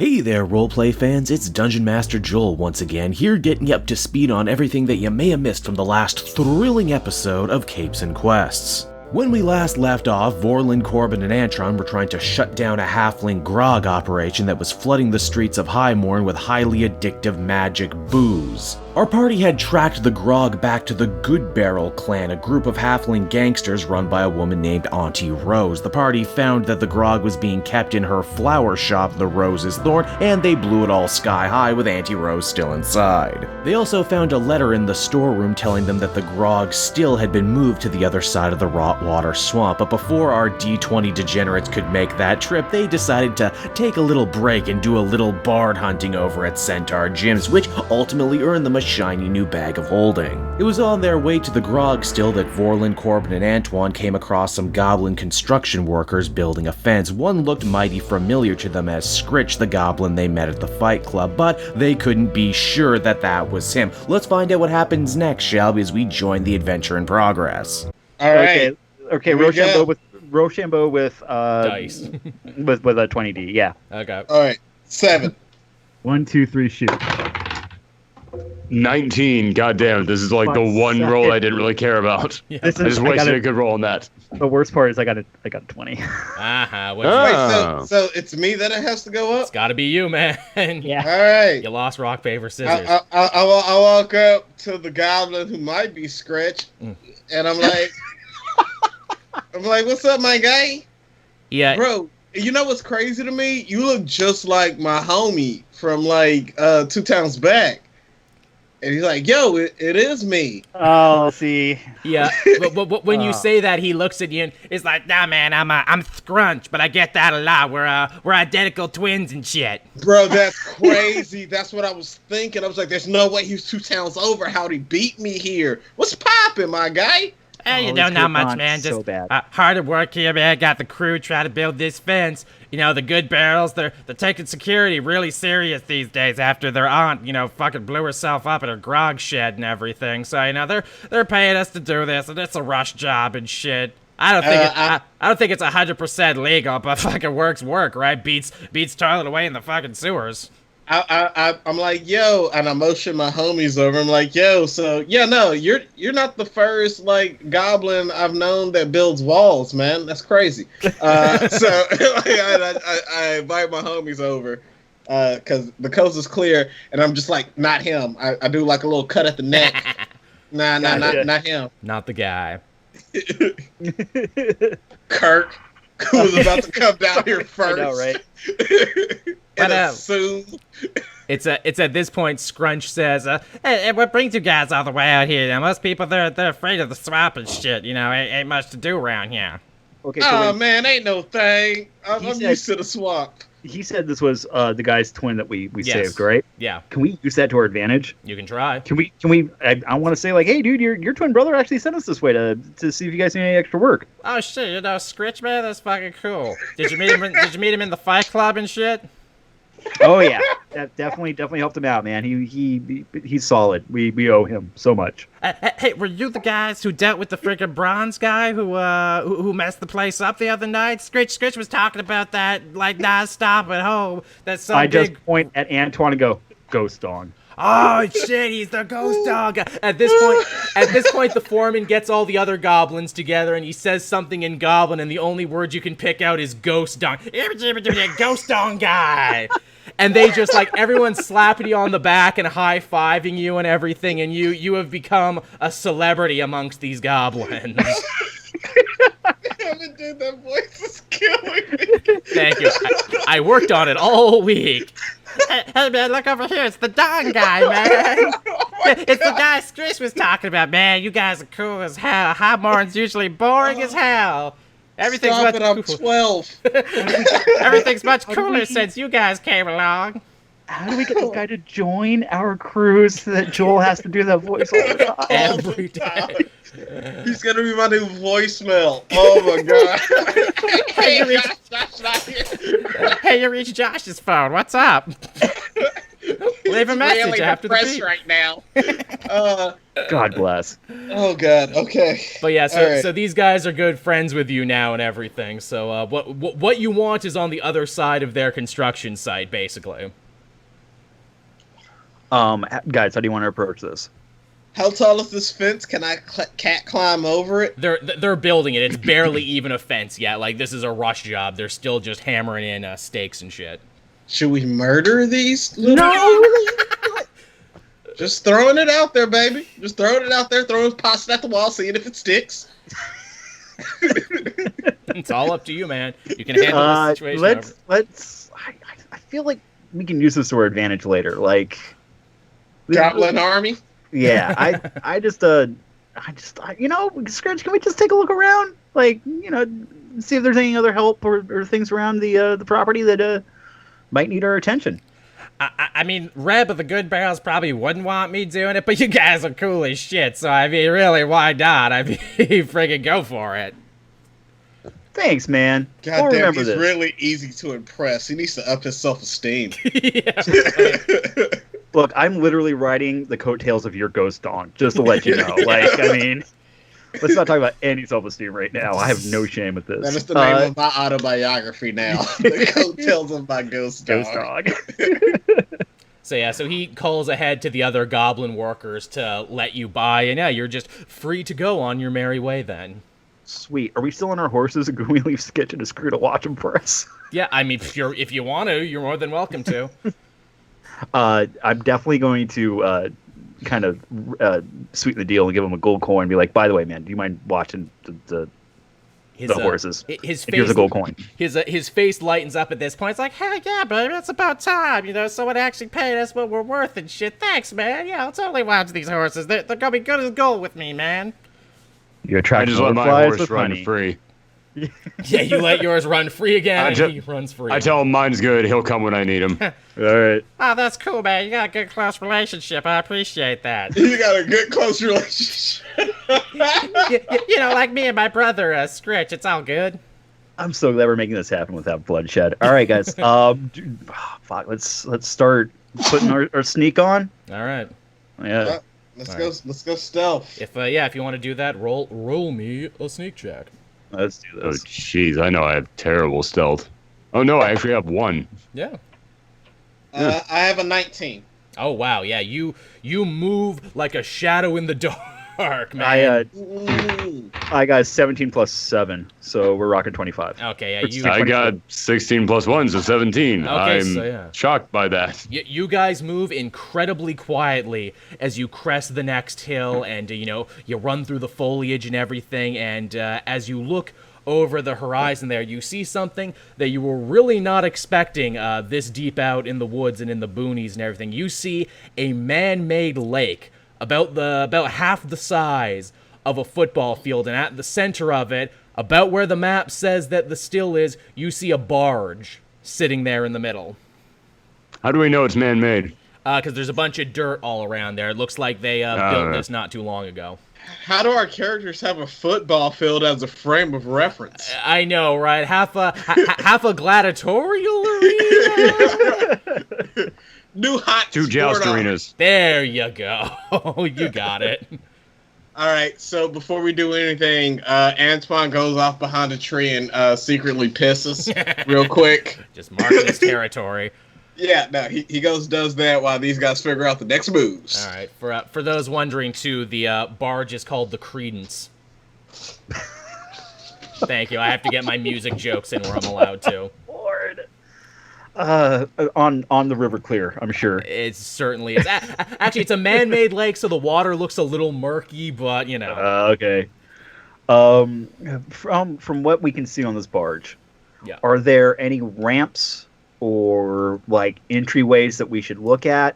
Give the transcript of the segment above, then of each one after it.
Hey there, roleplay fans, it's Dungeon Master Joel once again, here getting you up to speed on everything that you may have missed from the last thrilling episode of Capes and Quests. When we last left off, Vorlin, Corbin, and Antron were trying to shut down a halfling grog operation that was flooding the streets of Highmorn with highly addictive magic booze. Our party had tracked the grog back to the Goodbarrel Clan, a group of halfling gangsters run by a woman named Auntie Rose. The party found that the grog was being kept in her flower shop, the Rose's Thorn, and they blew it all sky high with Auntie Rose still inside. They also found a letter in the storeroom telling them that the grog still had been moved to the other side of the Rotwater Swamp, but before our D20 degenerates could make that trip, they decided to take a little break and do a little bard hunting over at Centaur Gyms, which ultimately earned them a shiny new bag of holding. It was on their way to the grog still that Vorlin, Corbin, and Antoine came across some goblin construction workers building a fence. One looked mighty familiar to them as Skrunch the Goblin they met at the Fight Club, but they couldn't be sure that that was him. Let's find out what happens next, shall we, as we join the adventure in progress. All right. Okay, Rochambeau with dice. with a 20D, yeah. Okay. All right. 7. 1, 2, 3, shoot. 19. God damn it. This is like the one roll I didn't really care about. Yeah. This I just wasted a good roll on that. The worst part is I got a 20. Uh-huh. Wait, so it's me that it has to go up? It's gotta be you, man. Yeah. All right. You lost rock, paper, scissors. I walk up to the goblin who might be Scratch, and I'm like, what's up, my guy? Yeah. Bro, you know what's crazy to me? You look just like my homie from like 2 towns back. And he's like, yo, it is me. Oh, see. Yeah, but when you say that, he looks at you and is like, nah, man, I'm Skrunch, but I get that a lot. We're identical twins and shit. Bro, that's crazy. That's what I was thinking. I was like, there's no way he's 2 towns over. How'd he beat me here? What's poppin', my guy? Hey, you don't know much, man. So Just bad. hard at work here, man. Got the crew trying to build this fence. You know, the Goodbarrels, they're taking security really serious these days after their aunt, fucking blew herself up at her grog shed and everything. So, they're paying us to do this, and it's a rush job and shit. I don't think it's 100% legal, but fucking work, right? Beats toilet away in the fucking sewers. I'm like, yo, and I motion my homies over. I'm like, yo, so yeah, no, you're not the first like goblin I've known that builds walls, man. That's crazy. So I invite my homies over because the coast is clear, and I'm just like, not him. I do like a little cut at the neck. Not him. Not the guy. Kirk, who was about to come down here first. I know, right? But, soon. It's at this point Skrunch says, hey, what brings you guys all the way out here? Now, most people, they're afraid of the swamp and shit, ain't much to do around here. Okay, so man, ain't no thing. I'm used to the swamp. he said this was the guy's twin that we Yes. saved, right? Yeah, Can we use that to our advantage? you can try. Can we? I want to say like, hey, dude, your twin brother actually sent us this way to see if you guys need any extra work. Oh shit, Scritch, man, that's fucking cool. Did you meet him in the Fight Club and shit? Oh yeah, that definitely helped him out, man. He's solid. We owe him so much. Hey, were you the guys who dealt with the freaking bronze guy who messed the place up the other night? Scritch was talking about that like nonstop at home. That's so just point at Antoine and go, ghost dog. Oh shit, he's the ghost dog. At this point, the foreman gets all the other goblins together and he says something in goblin, and the only word you can pick out is ghost dog. Ghost dog guy. And they just like everyone's slapping you on the back and high-fiving you and everything, and you have become a celebrity amongst these goblins. Dude, that voice is killing me. Thank you. I worked on it all week. Hey man, look over here. It's the Don guy, man. It's the guy Scritch was talking about. Man, you guys are cool as hell. Highmorn's usually boring as hell. Everything's Stop much it, I'm 12. Everything's much cooler since you guys came along. How do we get this guy to join our crew so that Joel has to do that voice all the time? Every day. He's gonna be my new voicemail. Oh my god. Hey, you reached Josh's phone. What's up? Leave a message really after the depressed beep. right now. God bless. Oh God. Okay. But yeah, All right. so these guys are good friends with you now and everything. So what you want is on the other side of their construction site, basically. Guys, how do you want to approach this? How tall is this fence? Can I cat climb over it? They're building it. It's barely even a fence yet. Like, this is a rush job. They're still just hammering in stakes and shit. Should we murder these? Little No. Just throwing it out there, baby. Just throwing it out there, throwing pasta at the wall, seeing if it sticks. It's all up to you, man. You can handle the situation. Let's. I feel like we can use this to our advantage later. Like, Goblin army. yeah. I just you know, Skrunch, can we just take a look around? Like, you know, see if there's any other help or things around the property that might need our attention. I mean, Reb of the Goodbarrels probably wouldn't want me doing it, but you guys are cool as shit, so I mean, really, why not? I mean, friggin' go for it. Thanks, man. God We'll damn, remember he's this. really easy to impress. He needs to up his self-esteem. Yeah. Look, I'm literally riding the coattails of your ghost dog, just to let you know. Like, I mean, let's not talk about any self-esteem right now. I have no shame with this. That is the name of my autobiography now. The coattails of my ghost dog. So yeah, so he calls ahead to the other goblin workers to let you by, and yeah, you're just free to go on your merry way then. Sweet. Are we still on our horses, and can we leave Sketch and a Screw to watch them for us? Yeah, I mean, if you want to, you're more than welcome to. I'm definitely going to kind of sweeten the deal and give him a gold coin and be like, by the way, man, do you mind watching the horses? His face, here's a gold coin. His face lightens up at this point. It's like, hell yeah, baby, it's about time. You know, someone actually paid us what we're worth and shit. Thanks, man. Yeah, I'll totally watch these horses. They're gonna be good as gold with me, man. You I attract just let my butterflies horse with run honey. free. Yeah, you let yours run free again, and he runs free. I tell him mine's good. He'll come when I need him. All right. Oh, that's cool, man. You got a good, close relationship. I appreciate that. You got a good close relationship. you know, like me and my brother, Skrunch. It's all good. I'm so glad we're making this happen without bloodshed. All right, guys. Fuck. Let's start putting our sneak on. All right. Yeah. Let's go stealth. If you want to do that, roll me a sneak check. Let's do Oh, this. jeez. I know I have terrible stealth. Oh, no, I actually have one. Yeah. I have a 19. Oh wow, yeah. You move like a shadow in the dark, man. I got 17 plus 7, so we're rocking 25. Okay, yeah. You I got 16 plus 1, so 17. Okay, I'm so yeah. shocked by that. You guys move incredibly quietly as you crest the next hill, and you run through the foliage and everything. And as you look over the horizon there, you see something that you were really not expecting this deep out in the woods and in the boonies and everything. You see a man-made lake about half the size of a football field, and at the center of it, about where the map says that the still is, you see a barge sitting there in the middle. How do we know it's man-made? Because there's a bunch of dirt all around there. It looks like they built this not too long ago. How do our characters have a football field as a frame of reference? I know, right? Half a gladiatorial arena? New hot 2 joust sport arenas. There you go. You got it. All right, so before we do anything, Antoine goes off behind a tree and secretly pisses real quick. Just marking his territory. Yeah, no, he does that while these guys figure out the next moves. All right, for those wondering too, the barge is called the Credence. Thank you. I have to get my music jokes in where I'm allowed to. Lord. On the River Clear, I'm sure. It certainly is. Actually, it's a man-made lake, so the water looks a little murky, but you know. Okay. From what we can see on this barge, Yeah. are there any ramps or like entryways that we should look at,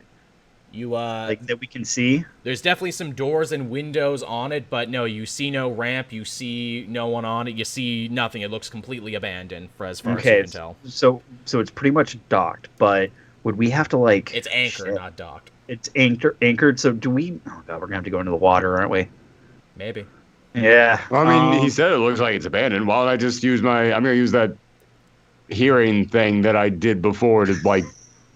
like that we can see? There's definitely some doors and windows on it, but no, you see no ramp, you see no one on it, you see nothing. It looks completely abandoned as far as you can tell. So it's pretty much docked, but would we have to like... It's anchored, not docked. It's anchored, so do we... Oh god, we're gonna have to go into the water, aren't we? Maybe. Yeah. Well, I mean, he said it looks like it's abandoned. Why don't I just use I'm going to use that hearing thing that I did before to, like,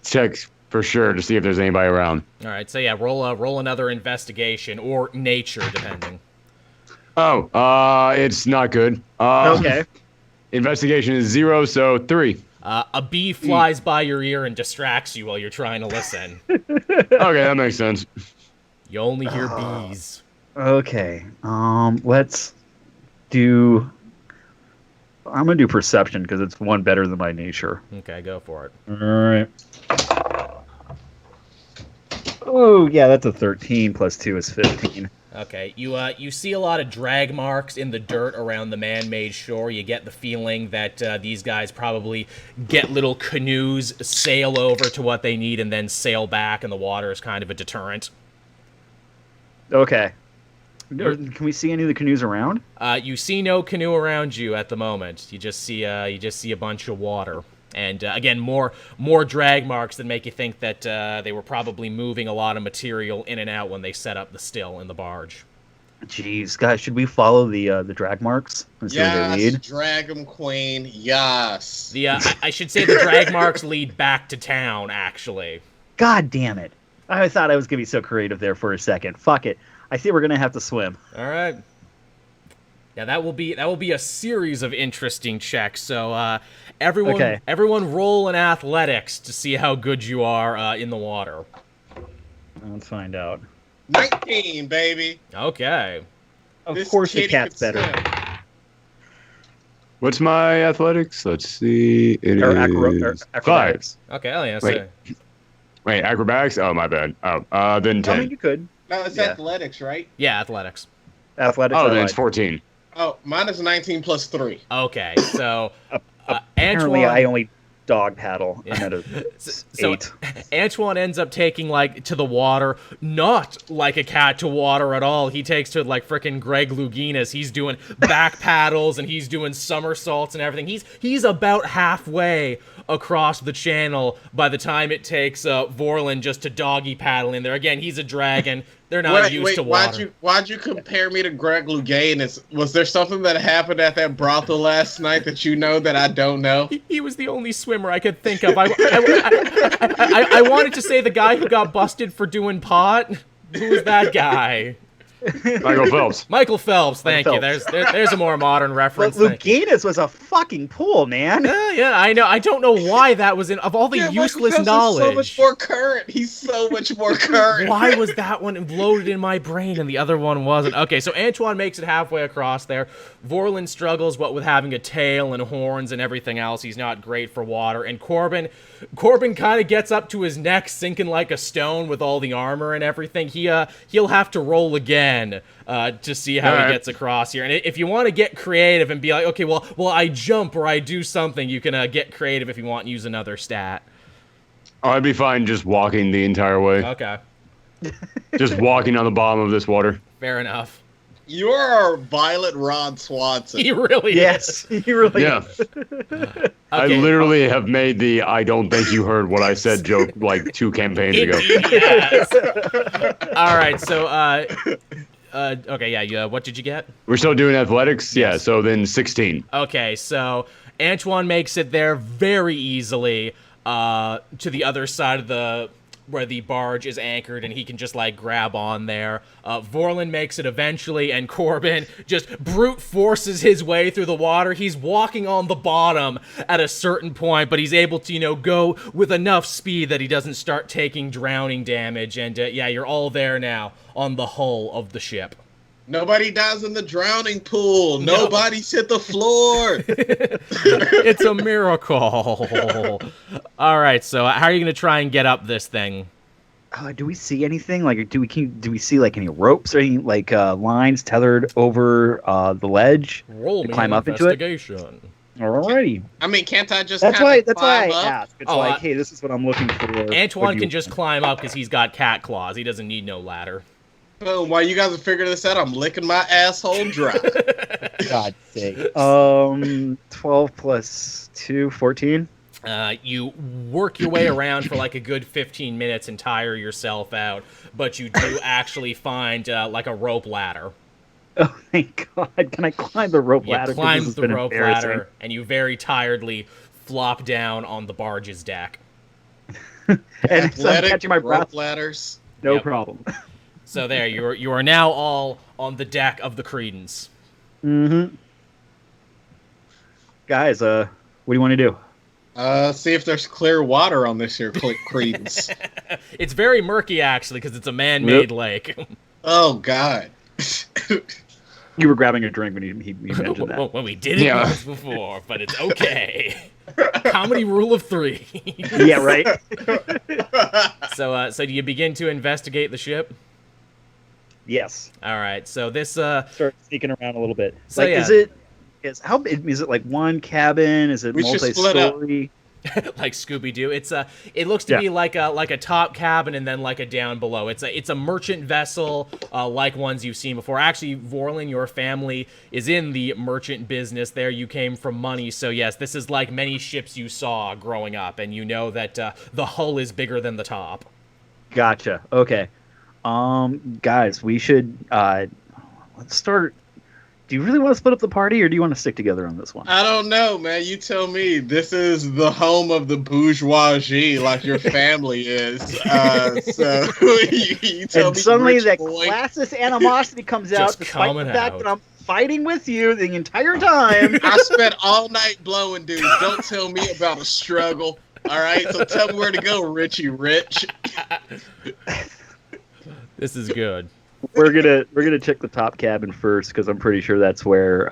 check for sure to see if there's anybody around. All right, so yeah, roll another investigation or nature, depending. Oh, it's not good. Okay. Investigation is 0, so 3. A bee flies by your ear and distracts you while you're trying to listen. Okay, that makes sense. You only hear bees. Okay. Let's do. I'm gonna do perception because it's one better than my nature. Okay, go for it. All right. Oh yeah, that's a 13 plus 2 is 15. Okay, you see a lot of drag marks in the dirt around the man-made shore. You get the feeling that these guys probably get little canoes, sail over to what they need, and then sail back, and the water is kind of a deterrent. Okay. Can we see any of the canoes around? You see no canoe around you at the moment. You just see a bunch of water. And again, more drag marks that make you think that they were probably moving a lot of material in and out when they set up the still in the barge. Jeez, guys, should we follow the drag marks and see where they lead? Drag 'em, Queen. Yes. I should say the drag marks lead back to town. Actually. God damn it! I thought I was gonna be so creative there for a second. Fuck it. I see we're gonna have to swim. All right. Yeah, that will be a series of interesting checks. So everyone roll in athletics to see how good you are in the water. Let's find out. 19, baby. Okay. Of course the cat's better. What's my athletics? Let's see. It is acrobatics. 5. Okay, oh yeah. Wait, acrobatics? Oh, my bad. Oh, then 10. I mean, you could. No, it's athletics, right? Yeah, athletics. Athletics. Oh, then it's 14. Oh, mine is 19 plus 3. Okay, so apparently Antoine, I only dog paddle. I'm at a so 8. Antoine ends up taking to the water, not like a cat to water at all. He takes to frickin' Greg Louginas. He's doing back paddles and he's doing somersaults and everything. He's about halfway across the channel by the time it takes Vorlin just to doggy paddle in there. Again, he's a dragon. They're not used to water. Why'd you compare me to Greg Louganis? Was there something that happened at that brothel last night that you know that I don't know? He was the only swimmer I could think of. I wanted to say the guy who got busted for doing pot. Who was that guy? Michael Phelps. Michael Phelps, thank you. There's a more modern reference. But Louganis was a fucking pool, man. Yeah, I know. I don't know why that was of all the useless knowledge. He's so much more current. He's so much more current. Why was that one loaded in my brain and the other one wasn't? Okay, so Antoine makes it halfway across there. Vorlin struggles, what with having a tail and horns and everything else. He's not great for water. And Corbin kind of gets up to his neck, sinking like a stone with all the armor and everything. He'll have to roll again to see how he gets across here. And if you want to get creative and be like, okay, well, I jump or I do something, you can get creative if you want and use another stat. Oh, I'd be fine just walking the entire way. Okay. Just walking on the bottom of this water. Fair enough. You are Violet Rod Swanson. He really is. He really is. Okay. I literally have made the I don't think you heard what I said joke 2 campaigns ago. Yes. All right, so okay, yeah, what did you get? We're still doing athletics? Yeah, so then 16. Okay, so Antoine makes it there very easily to the other side of where the barge is anchored, and he can just grab on there. Vorlin makes it eventually, and Corbin just brute forces his way through the water. He's walking on the bottom at a certain point, but he's able to, go with enough speed that he doesn't start taking drowning damage. And yeah, you're all there now on the hull of the ship. Nobody dies in the drowning pool. Nobody's hit the floor. It's a miracle. All right, so how are you going to try and get up this thing? Do we see anything? Do we see any ropes or any lines tethered over the ledge Roll to climb up into it? Alrighty. I mean, can't I just? That's why I up? asked. It's hey, this is what I'm looking for. Antoine can just climb up because he's got cat claws. He doesn't need no ladder. Boom, while you guys are figuring this out, I'm licking my asshole dry. God's sake. 12 plus 2, 14. You work your way around for a good 15 minutes and tire yourself out, but you do actually find a rope ladder. Oh, thank God. Can I climb the rope ladder? You climb the rope ladder, and you very tiredly flop down on the barge's deck. And so I'm Athletic catching my breath. rope ladders. No Yep. problem. So there, you are now all on the deck of the Credence. Mm-hmm. Guys, what do you want to do? See if there's clear water on this here Credence. It's very murky, actually, because it's a man-made lake. Oh, God. You were grabbing a drink when he mentioned that. Well, we did it once before, but it's okay. Comedy rule of 3. Yeah, right? So do you begin to investigate the ship? Yes. All right, so this... Start sneaking around a little bit. So, like, yeah. is it like one cabin? Is it We should split up. multi-story? like Scooby-Doo. It looks to be like a top cabin and then like a down below. It's a merchant vessel like ones you've seen before. Actually, Vorlin, your family is in the merchant business there. You came from money, so yes, this is like many ships you saw growing up, and you know that the hull is bigger than the top. Gotcha. Okay. Guys, we should let's start. Do you really want to split up the party, or do you want to stick together on this one? I don't know, man. You tell me. This is the home of the bourgeoisie, like your family is. So you tell And me. suddenly rich that boy. classist animosity comes out, Just despite the coming fact out. that I'm fighting with you the entire time. I spent all night blowing dudes. Don't tell me about a struggle. All right, so tell me where to go, Richie Rich. This is good. We're gonna check the top cabin first because I'm pretty sure that's where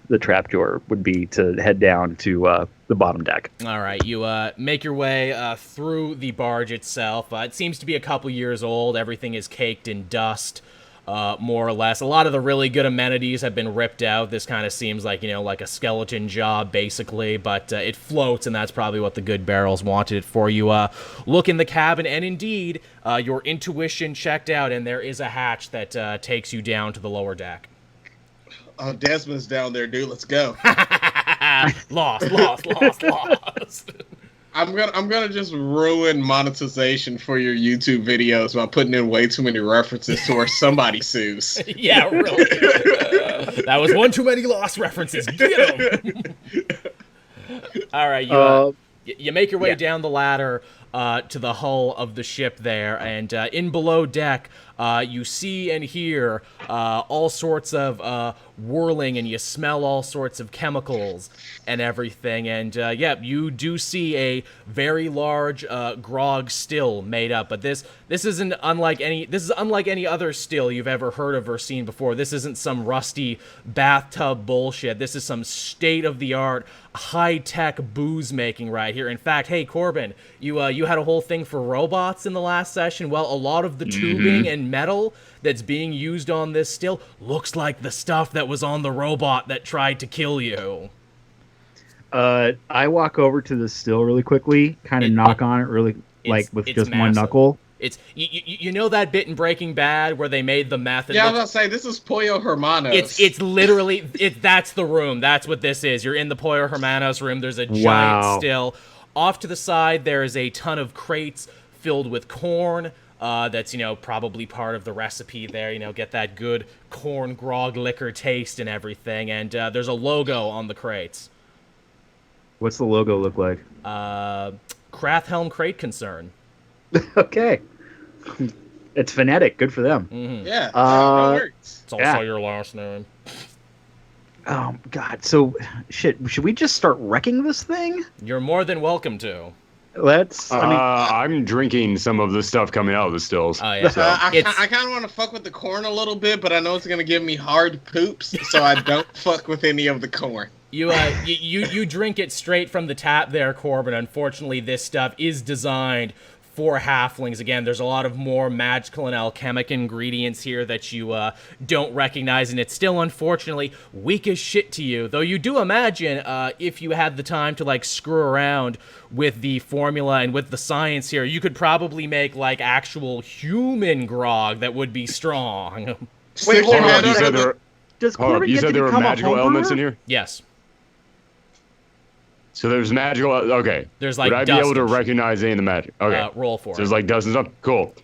the trapdoor would be to head down to the bottom deck. All right, you make your way through the barge itself. It seems to be a couple years old. Everything is caked in dust, more or less. A lot of the really good amenities have been ripped out. This kind of seems like, like a skeleton job, basically, but it floats, and that's probably what the Goodbarrels wanted it for. You look in the cabin, and indeed, your intuition checked out, and there is a hatch that takes you down to the lower deck. Oh, Desmond's down there, dude. Let's go. Lost. I'm gonna just ruin monetization for your YouTube videos by putting in way too many references to where somebody sues. Yeah, really. That was one too many Lost references. Get 'em. All right, you make your way down the ladder to the hull of the ship there, and in below deck, you see and hear all sorts of whirling, and you smell all sorts of chemicals and everything. And you do see a very large grog still made up, but this is unlike any other still you've ever heard of or seen before. This isn't some rusty bathtub bullshit. This is some state-of-the-art, high-tech booze making right here. In fact, hey Corbin, you had a whole thing for robots in the last session. Well, a lot of the tubing and metal that's being used on this still looks like the stuff that was on the robot that tried to kill you. I walk over to the still really quickly, kind of knock on it really, with just one massive. knuckle. It's you know that bit in Breaking Bad where they made the meth. Yeah, I was about to say this is Pollo Hermanos. It's literally that's the room. That's what this is. You're in the Pollo Hermanos room. There's a giant still. Off to the side, there is a ton of crates filled with corn. That's probably part of the recipe there. Get that good corn grog liquor taste and everything. And there's a logo on the crates. What's the logo look like? Krathhelm Crate Concern. Okay. It's phonetic. Good for them. Mm-hmm. Yeah, that works. It's also your last name. Oh, God. So, should we just start wrecking this thing? You're more than welcome to. Let's. I'm drinking some of the stuff coming out of the stills. Oh, yeah. I kind of want to fuck with the corn a little bit, but I know it's gonna give me hard poops, so I don't fuck with any of the corn. You drink it straight from the tap there, Corbin. Unfortunately, this stuff is designed for halflings. Again, there's a lot of more magical and alchemic ingredients here that you don't recognize, and it's still, unfortunately, weak as shit to you. Though you do imagine, if you had the time to, screw around with the formula and with the science here, you could probably make, actual human grog that would be strong. Wait, hold on. Does Corbin you get said to there were become a magical home elements brewer? in here? Yes. So there's magical. Okay. There's Would I be able to dust. recognize any of the magic? Okay. Roll for So it. there's dust and stuff. Cool.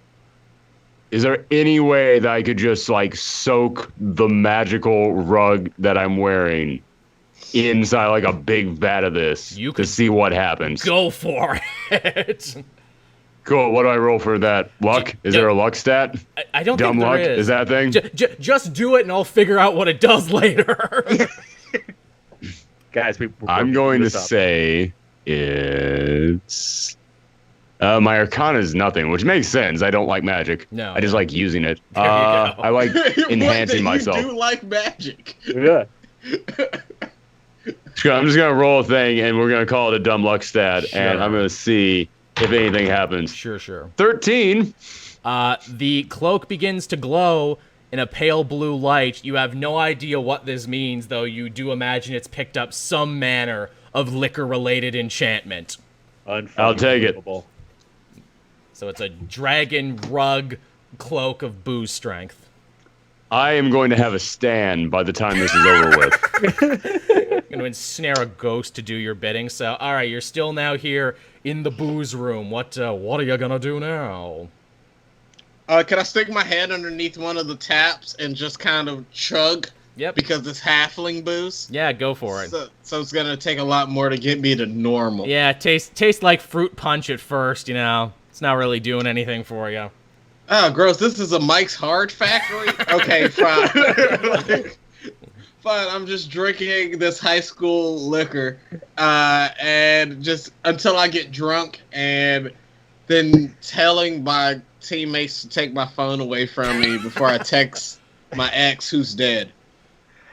Is there any way that I could just soak the magical rug that I'm wearing inside a big vat of this You could to see what happens? Go for it. Cool. What do I roll for that? Luck? Is there a luck stat? I don't Dumb think there luck? is. Is that a thing? Just do it, and I'll figure out what it does later. Guys, I'm going to say it's... my Arcana is nothing, which makes sense. I don't like magic. No. I just like using it. There you go. I like enhancing Wait, myself. You do like magic. Yeah. I'm just going to roll a thing, and we're going to call it a dumb luck stat, and Sure. I'm going to see if anything happens. Sure. 13. The cloak begins to glow in a pale blue light. You have no idea what this means, though you do imagine it's picked up some manner of liquor-related enchantment. I'll take it. So it's a dragon rug cloak of booze strength. I am going to have a stand by the time this is over with. Going to ensnare a ghost to do your bidding. So, all right, you're still now here in the booze room. What are you gonna do now? Can I stick my head underneath one of the taps and just kind of chug? Yep. Because it's halfling booze. Yeah, go for it. So it's gonna take a lot more to get me to normal. Yeah, taste like fruit punch at first. You know, it's not really doing anything for you. Oh, gross! This is a Mike's Hard Factory. Okay, fine. Fine. I'm just drinking this high school liquor, and just until I get drunk, and then telling my teammates to take my phone away from me before I text my ex who's dead.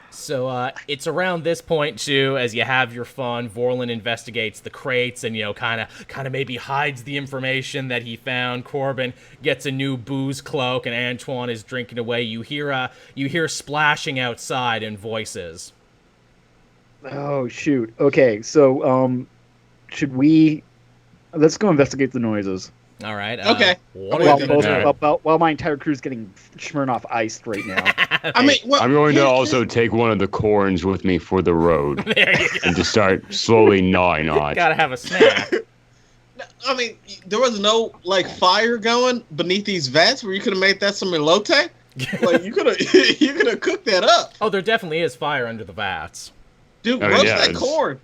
So it's around this point too, as you have your fun. Vorlin investigates the crates and kind of maybe hides the information that he found. Corbin gets a new booze cloak, and Antoine is drinking away. You hear splashing outside and voices. Oh shoot. Okay, so should we? Let's go investigate the noises. All right. Okay. What are you gonna do? While my entire crew's getting Smirnoff iced right now. I mean, well, I'm going to also take one of the corns with me for the road There you go. and just start slowly gnawing on it. Gotta have a snack. I mean, there was no fire going beneath these vats where you could have made that some elote. Like you could have cooked that up, Oh, there definitely is fire under the vats. dude. I mean, Roast yeah, that it's- corn.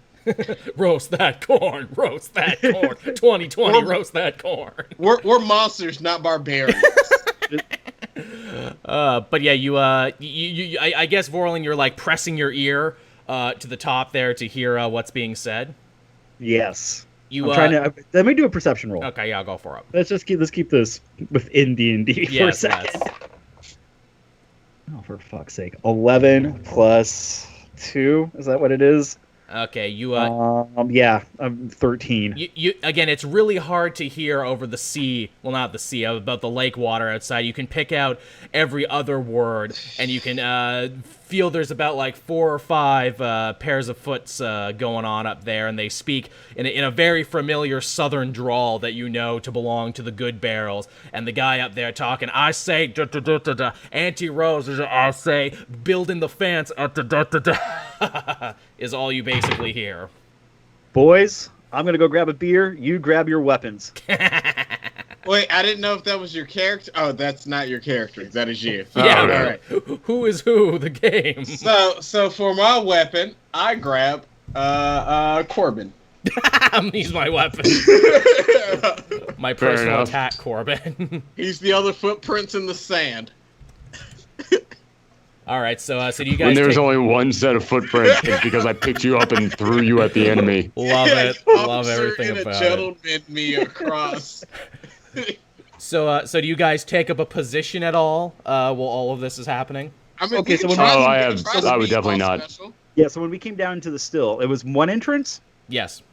Roast that corn. Roast that corn. 2020. Roast that corn. We're monsters, not barbarians. But yeah, I guess Vorlin, you're like pressing your ear to the top there to hear what's being said. Yes. You I'm trying to. Let me do a perception roll. Okay, yeah, I'll go for it. Let's keep this within D&D for a Yes, second. yes. Oh, for fuck's sake! 11 plus 2. Is that what it is? Okay, Yeah, I'm 13. You again, it's really hard to hear over the sea. Well, not the sea, about the lake water outside. You can pick out every other word, and you can feel there's about like 4 or 5 pairs of foots going on up there, and they speak in a very familiar southern drawl that you know to belong to the Goodbarrels. And the guy up there talking, I say, da da da da da, Auntie Rose, I say, building the fence, da da da da, is all you basically hear. Boys, I'm gonna go grab a beer. You grab your weapons. Wait, I didn't know if that was your character. Oh, that's not your character. That is you. Yeah, all okay. right. Who is who? The game. So for my weapon, I grab Corbin. He's my weapon. My Fair personal enough. attack, Corbin. He's the other footprints in the sand. All right, so do you guys When there's take... only one set of footprints, it's because I picked you up and threw you at the enemy. Love Yeah, it. you Love officer everything and about a it. gentleman me across. So do you guys take up a position at all while all of this is happening? I mean, Okay, you so can when- try Oh, to- I you have- can try to I would be definitely all not. special. Yeah. So when we came down into the still, it was one entrance. Yes.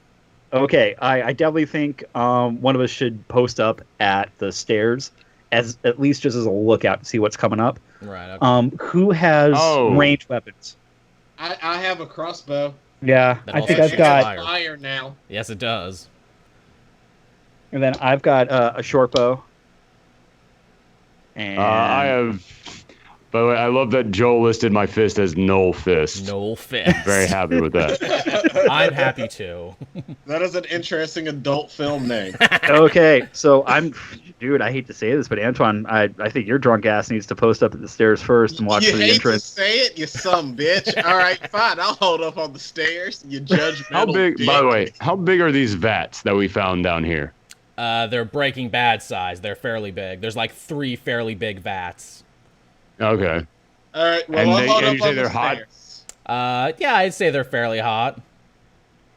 Okay, I definitely think one of us should post up at the stairs, as at least just as a lookout to see what's coming up. Right. Okay. Who has Oh. ranged weapons? I have a crossbow. Yeah, That I also think shoots I've got, fire. Fire now. Yes, it does. and then I've got a short bow. And I have. By the way, I love that Joel listed my fist as Null Fist. Noel Fist. Very happy with that. I'm happy too. That is an interesting adult film name. Okay, so dude, I hate to say this, but Antoine, I think your drunk ass needs to post up at the stairs first and watch You for the hate entrance. to say it, you some bitch. All right, fine. I'll hold up on the stairs. You judgmental. How big? dick. By the way, how big are these vats that we found down here? They're Breaking Bad size. They're fairly big. There's like 3 fairly big vats. Okay. All right. Well, And I'll they- hold and up you say on the they're hot? stairs. Yeah, I'd say they're fairly hot.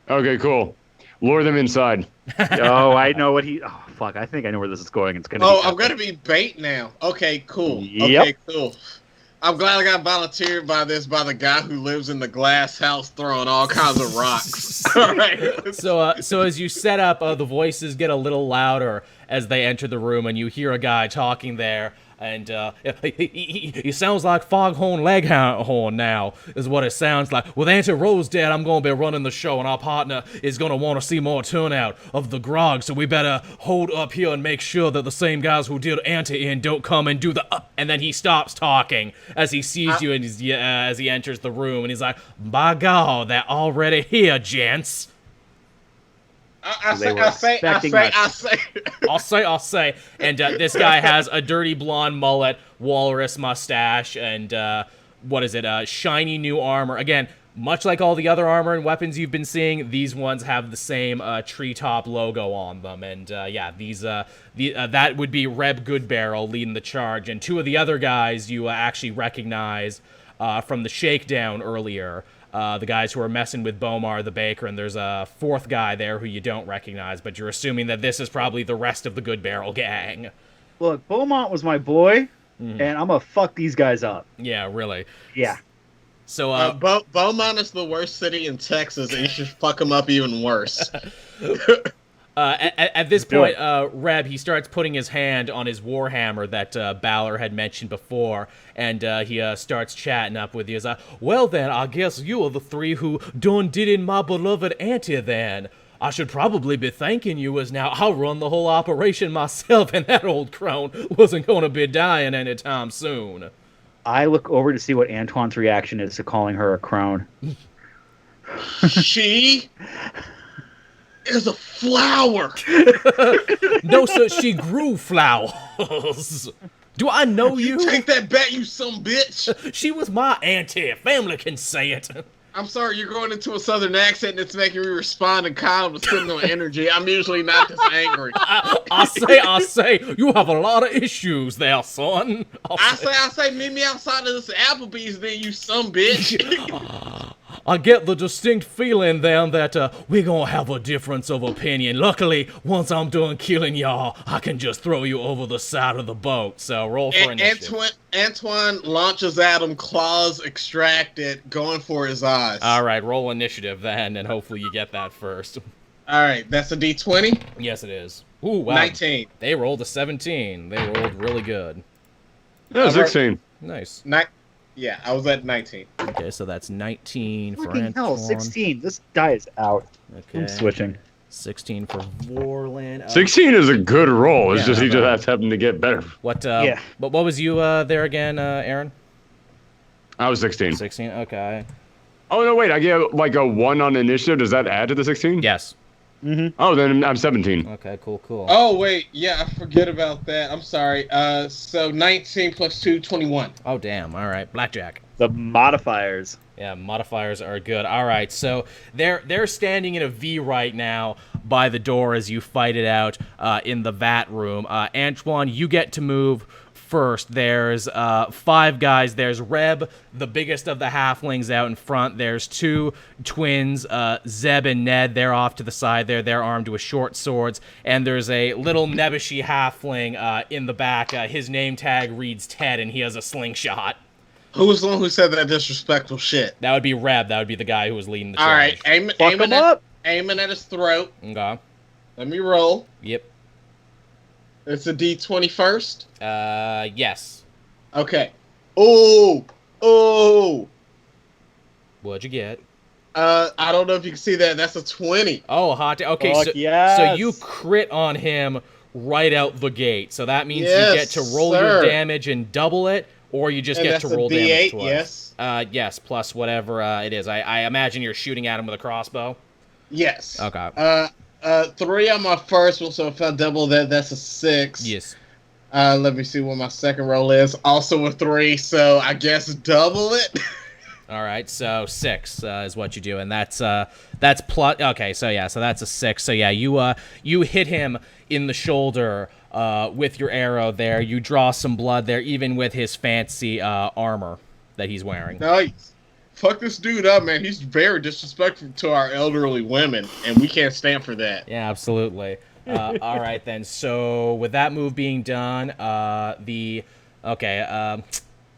Okay, cool. Lure them inside. Oh, I know what he. Oh, fuck! I think I know where this is going. It's gonna. Oh, be I'm gonna be bait now. Okay, cool. Yep. Okay, cool. I'm glad I got volunteered by the guy who lives in the glass house throwing all kinds of rocks. All right. So as you set up, the voices get a little louder as they enter the room, and you hear a guy talking there. And he sounds like Foghorn Leghorn now, is what it sounds like. With Auntie Rose dead, I'm going to be running the show, and our partner is going to want to see more turnout of the grog, so we better hold up here and make sure that the same guys who did Auntie in don't come and do the... And then he stops talking as he sees you and as he enters the room, and he's like, by God, they're already here, gents. I say. And this guy has a dirty blonde mullet, walrus mustache, and shiny new armor. Again, much like all the other armor and weapons you've been seeing, these ones have the same treetop logo on them. And that would be Reb Goodbarrel leading the charge. And 2 of the other guys you actually recognize from the shakedown earlier. The guys who are messing with Bomar the baker, and there's a 4th guy there who you don't recognize, but you're assuming that this is probably the rest of the Goodbarrel gang. Look, Beaumont was my boy, and I'm gonna fuck these guys up. Yeah, really. Yeah. So, Beaumont is the worst city in Texas, and you should fuck them up even worse. At this point, Reb, he starts putting his hand on his warhammer that Balor had mentioned before, and he starts chatting up with you. He's like, well then, I guess you are the 3 who done did in my beloved auntie then. I should probably be thanking you, as now I run the whole operation myself, and that old crone wasn't going to be dying anytime soon. I look over to see what Antoine's reaction is to calling her a crone. She is a flower. No, sir, she grew flowers. Do I know you? Take that back, you some bitch. She was my auntie. Family can say it. I'm sorry, you're going into a southern accent and it's making me respond in kind of a similar energy. I'm usually not this angry. I say, you have a lot of issues there, son. I say, meet me outside of this Applebee's then, you some bitch. I get the distinct feeling then that we're gonna have a difference of opinion. Luckily, once I'm done killing y'all, I can just throw you over the side of the boat. So roll for initiative. Antoine launches at him, claws extracted, going for his eyes. All right, roll initiative then, and hopefully you get that first. All right, that's a D20? Yes, it is. Ooh, wow. 19. They rolled a 17. They rolled really good. No, 16. Nice. Yeah, I was at 19. Okay, so that's 19 for Fucking Antoine. hell, 16. This die is out. Okay. I'm switching. 16 for Vorlin. 16 is a good roll. It's Yeah, just he not just bad. has to happen to get better. What? Yeah. What was you there again, Aaron? I was 16. 16. Okay. Oh, no, wait. I get like a 1 on initiative. Does that add to the 16? Yes. Oh, then I'm 17. Okay. Cool. Oh, wait. Yeah, I forget about that. I'm sorry. So 19 plus 2, 21. Oh, damn. All right. Blackjack. The modifiers. Yeah, modifiers are good. All right, so they're standing in a V right now by the door as you fight it out in the vat room. Antoine, you get to move first. There's 5 guys. There's Reb, the biggest of the halflings, out in front. There's 2 twins, Zeb and Ned. They're off to the side there. They're armed with short swords. And there's a little nebbishy halfling in the back. His name tag reads Ted, and he has a slingshot. Who was the one who said that disrespectful shit? That would be Reb. That would be the guy who was leading the charge. All right, aiming at his throat. Okay. Let me roll. Yep. It's a D20 first. Yes. Okay. Oh. What'd you get? I don't know if you can see that. That's a 20. Oh, hot. Okay, Fuck so yes. you crit on him right out the gate. So that means Yes, you get to roll sir. your damage and double it, or you just And get to that's a roll D8, damage twice. yes? Yes, plus whatever it is. I imagine you're shooting at him with a crossbow. Yes. Okay. 3 on my first one, so if I double that, that's a 6. Yes. Let me see what my second roll is. Also a 3, so I guess double it. All right, so 6 is what you do, and that's plus. Okay, so yeah, so that's a 6. So yeah, you hit him in the shoulder with your arrow there. You draw some blood there, even with his fancy armor that he's wearing. Nice. Fuck this dude up, man. He's very disrespectful to our elderly women, and we can't stand for that. Yeah, absolutely. All right then. So with that move being done, I'm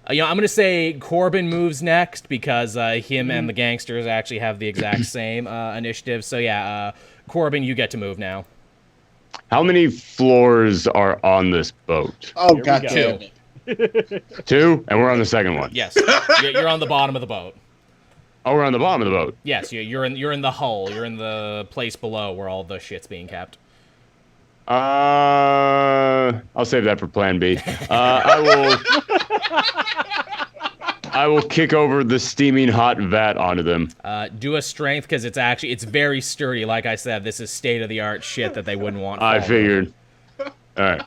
gonna say Corbin moves next because him and the gangsters actually have the exact same initiative. So yeah, Corbin, you get to move now. How many floors are on this boat? Oh, we god go. damn it. 2, and we're on the second one. Yes, you're on the bottom of the boat. Oh, we're on the bottom of the boat. Yes, you're in the hull. You're in the place below where all the shit's being kept. I'll save that for Plan B. I will kick over the steaming hot vat onto them. Do a strength because it's very sturdy. Like I said, this is state of the art shit that they wouldn't want. I falling figured. All right.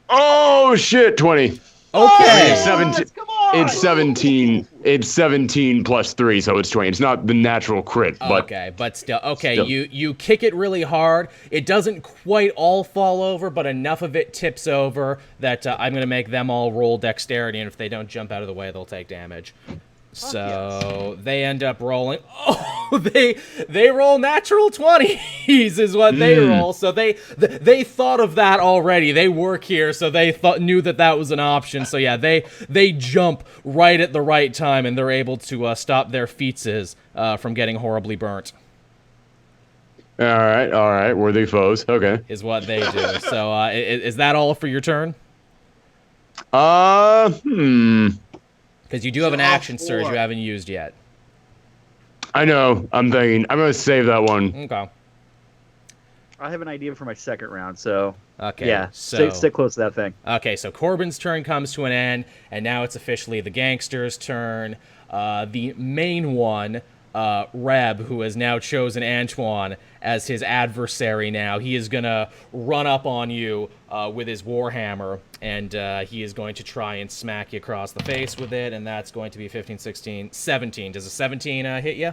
Oh shit! 20. over. Okay. It's 17. Come on! It's 17. It's 17 plus 3, so it's 20. It's not the natural crit, but Okay, but still, okay, Still. you kick it really hard. It doesn't quite all fall over, but enough of it tips over that I'm going to make them all roll dexterity, and if they don't jump out of the way, they'll take damage. So they end up rolling. Oh, they roll natural 20s is what they roll. So they thought of that already. They work here, so they knew that was an option. So yeah, they jump right at the right time, and they're able to stop their feetses from getting horribly burnt. all right, worthy foes. Okay. Is what they do. So is that all for your turn? Because you do have an action surge you haven't used yet. I know. I'm thinking. I'm gonna save that one. Okay. I have an idea for my second round, so Okay. yeah, So stick close to that thing. okay. So Corbin's turn comes to an end, and now it's officially the gangster's turn. The main one, Reb, who has now chosen Antoine as his adversary. Now he is gonna run up on you with his warhammer, and he is going to try and smack you across the face with it, and that's going to be 15, 16, 17. Does a 17 hit you?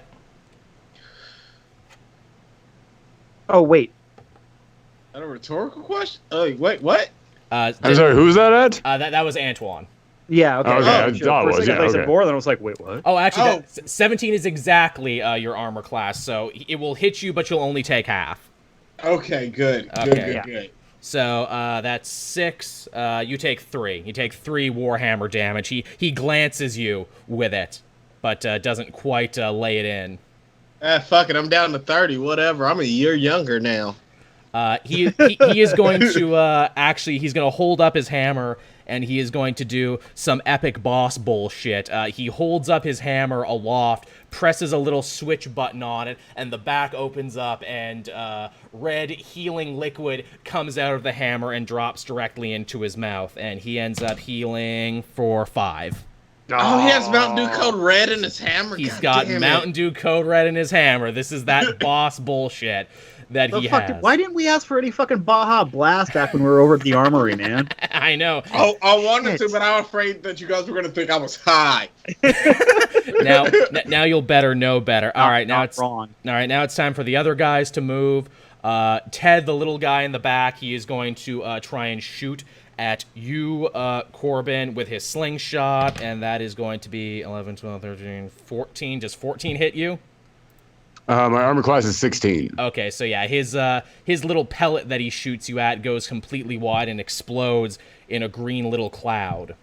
Oh wait, Is that a rhetorical question? Oh, wait, what? I'm sorry. Who's that at? That was Antoine. yeah, okay. Okay, I Sure. thought For it a was, second, yeah, I said okay. more, then I was like, wait, what? Oh, actually, Oh. 17 is exactly your armor class, so it will hit you, but you'll only take half. Okay, good. Okay. Good. So that's 6. You take 3. You take 3 warhammer damage. He glances you with it, but doesn't quite lay it in. Fuck it, I'm down to 30, whatever. I'm a year younger now. He is going to he's going to hold up his hammer, and he is going to do some epic boss bullshit. He holds up his hammer aloft, presses a little switch button on it, and the back opens up, and red healing liquid comes out of the hammer and drops directly into his mouth, and he ends up healing for 5. Oh, he has Mountain Dew Code Red in his hammer. He's God got damn it. Mountain Dew Code Red in his hammer. This is that boss bullshit that he has. Why didn't we ask for any fucking Baja Blast back when we were over at the armory, man? I know. Oh, I wanted to, but I was afraid that you guys were going to think I was high. Now you'll better know better. All right, now Not it's wrong. All right, now it's time for the other guys to move. Ted, the little guy in the back, he is going to try and shoot at you, Corbin, with his slingshot, and that is going to be 11, 12, 13, 14. Does 14 hit you? My armor class is 16. Okay, so yeah, his little pellet that he shoots you at goes completely wide and explodes in a green little cloud,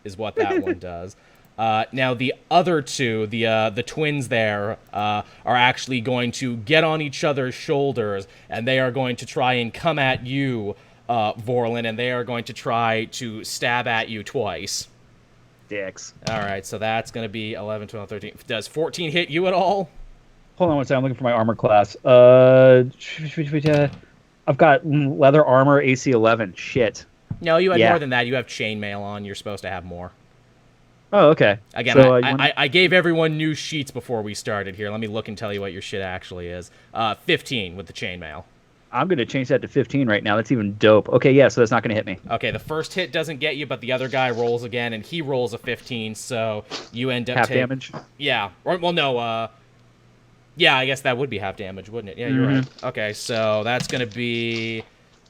is what that one does. Now the other two, the twins there, are actually going to get on each other's shoulders, and they are going to try and come at you, Vorlin, and they are going to try to stab at you twice. Dicks. All right, so that's going to be 11, 12, 13. Does 14 hit you at all? Hold on one second. I'm looking for my armor class. I've got leather armor, AC 11. Shit. No, you had Yeah. more than that. You have chainmail on. You're supposed to have more. Oh, okay. Again, So, I gave everyone new sheets before we started here. Let me look and tell you what your shit actually is. 15 with the chainmail. I'm going to change that to 15 right now. That's even dope. Okay, yeah, so that's not going to hit me. Okay, the first hit doesn't get you, but the other guy rolls again, and he rolls a 15, so you end up Half damage? Yeah. Or, well, no, yeah, I guess that would be half damage, wouldn't it? Yeah, you're right. Okay, so that's going to be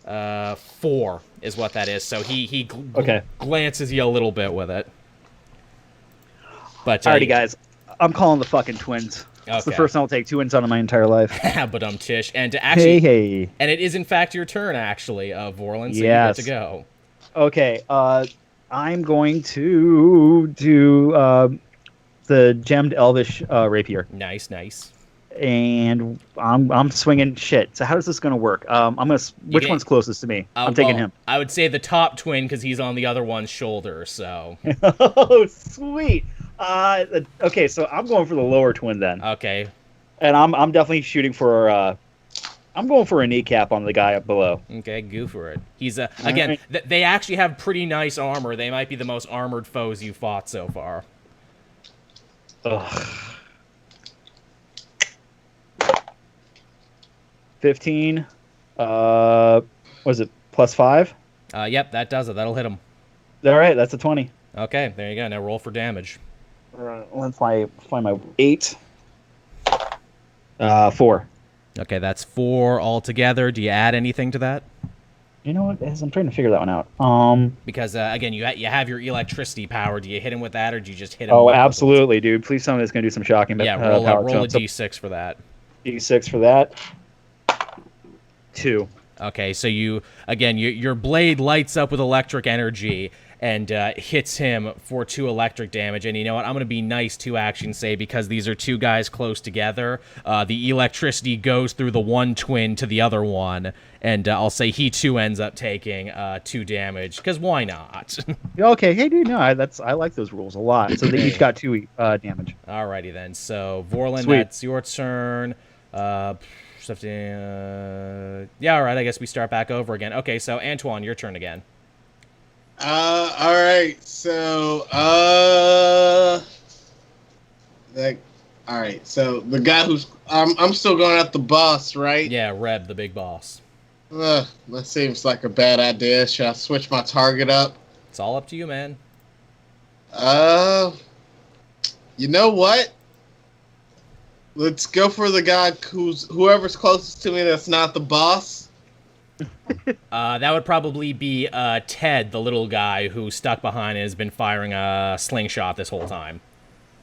4 is what that is. So he glances you a little bit with it. But alrighty, guys. I'm calling the fucking twins. Okay. It's the first time I'll take 2 wins out of my entire life. But Tish. And actually, hey. And it is, in fact, your turn, actually, Vorlin, so yes. you get to go. Okay, I'm going to do the gemmed elvish rapier. Nice. And I'm swinging shit. So how is this going to work? Which one's closest to me? I'm taking him. I would say the top twin because he's on the other one's shoulder. So. Oh, sweet. Okay, so I'm going for the lower twin then. Okay. And I'm definitely shooting for. I'm going for a kneecap on the guy up below. Okay, go for it. He's again. Right. They actually have pretty nice armor. They might be the most armored foes you fought so far. Ugh. 15. Was it +5? Yep, that does it. That'll hit him. All right, that's a 20. Okay, there you go. Now roll for damage. All right, let's find my 8. 4. Okay, that's 4 altogether. Do you add anything to that? You know what? I'm trying to figure that one out. Because again, you have your electricity power. Do you hit him with that, or do you just hit him? Oh, absolutely, dude. Please tell me it's gonna do some shocking. Yeah, roll a d6 for that. D6 for that. 2. Okay, so your blade lights up with electric energy and hits him for 2 electric damage. And you know what? I'm going to be nice to action say because these are 2 guys close together. The electricity goes through the one twin to the other one, and I'll say he too ends up taking 2 damage because why not? Okay, hey dude, no, I like those rules a lot. So they each got 2 damage. Alrighty then. So Vorlin, Sweet. That's your turn. Yeah, all right. I guess we start back over again. Okay, so Antoine, your turn again. All right. So, all right. So the guy who's I'm still going at the boss, right? Yeah, Reb, the big boss. That seems like a bad idea. Should I switch my target up? It's all up to you, man. You know what? Let's go for the guy whoever's closest to me that's not the boss. That would probably be Ted, the little guy who stuck behind and has been firing a slingshot this whole time.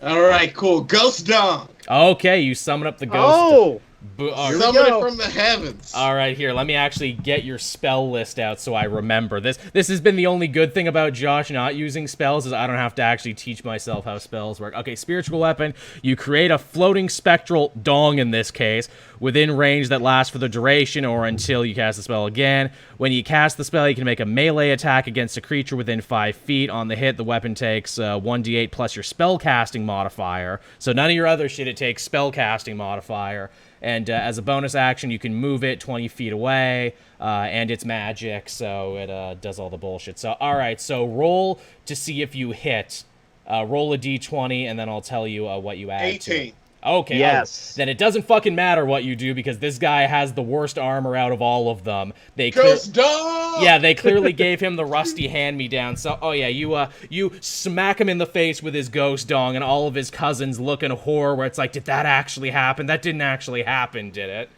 All right, cool. Ghost Dong. Okay, you summon up the ghost. Oh! Summon it from the heavens. All right, here. Let me actually get your spell list out so I remember. This has been the only good thing about Josh not using spells is I don't have to actually teach myself how spells work. Okay, spiritual weapon. You create a floating spectral dong in this case within range that lasts for the duration or until you cast the spell again. When you cast the spell, you can make a melee attack against a creature within 5 feet. On the hit, the weapon takes 1d8 plus your spell casting modifier. So none of your other shit, it takes spell casting modifier. And as a bonus action, you can move it 20 feet away, and it's magic, so it does all the bullshit. So, all right, so roll to see if you hit. Roll a d20, and then I'll tell you what you add 18. to it. Okay, yes. Then it doesn't fucking matter what you do because this guy has the worst armor out of all of them. Ghost Dog! Yeah, they clearly gave him the rusty hand-me-down. So, oh yeah, you smack him in the face with his ghost dong, and all of his cousins look in horror where it's like, did that actually happen? That didn't actually happen, did it?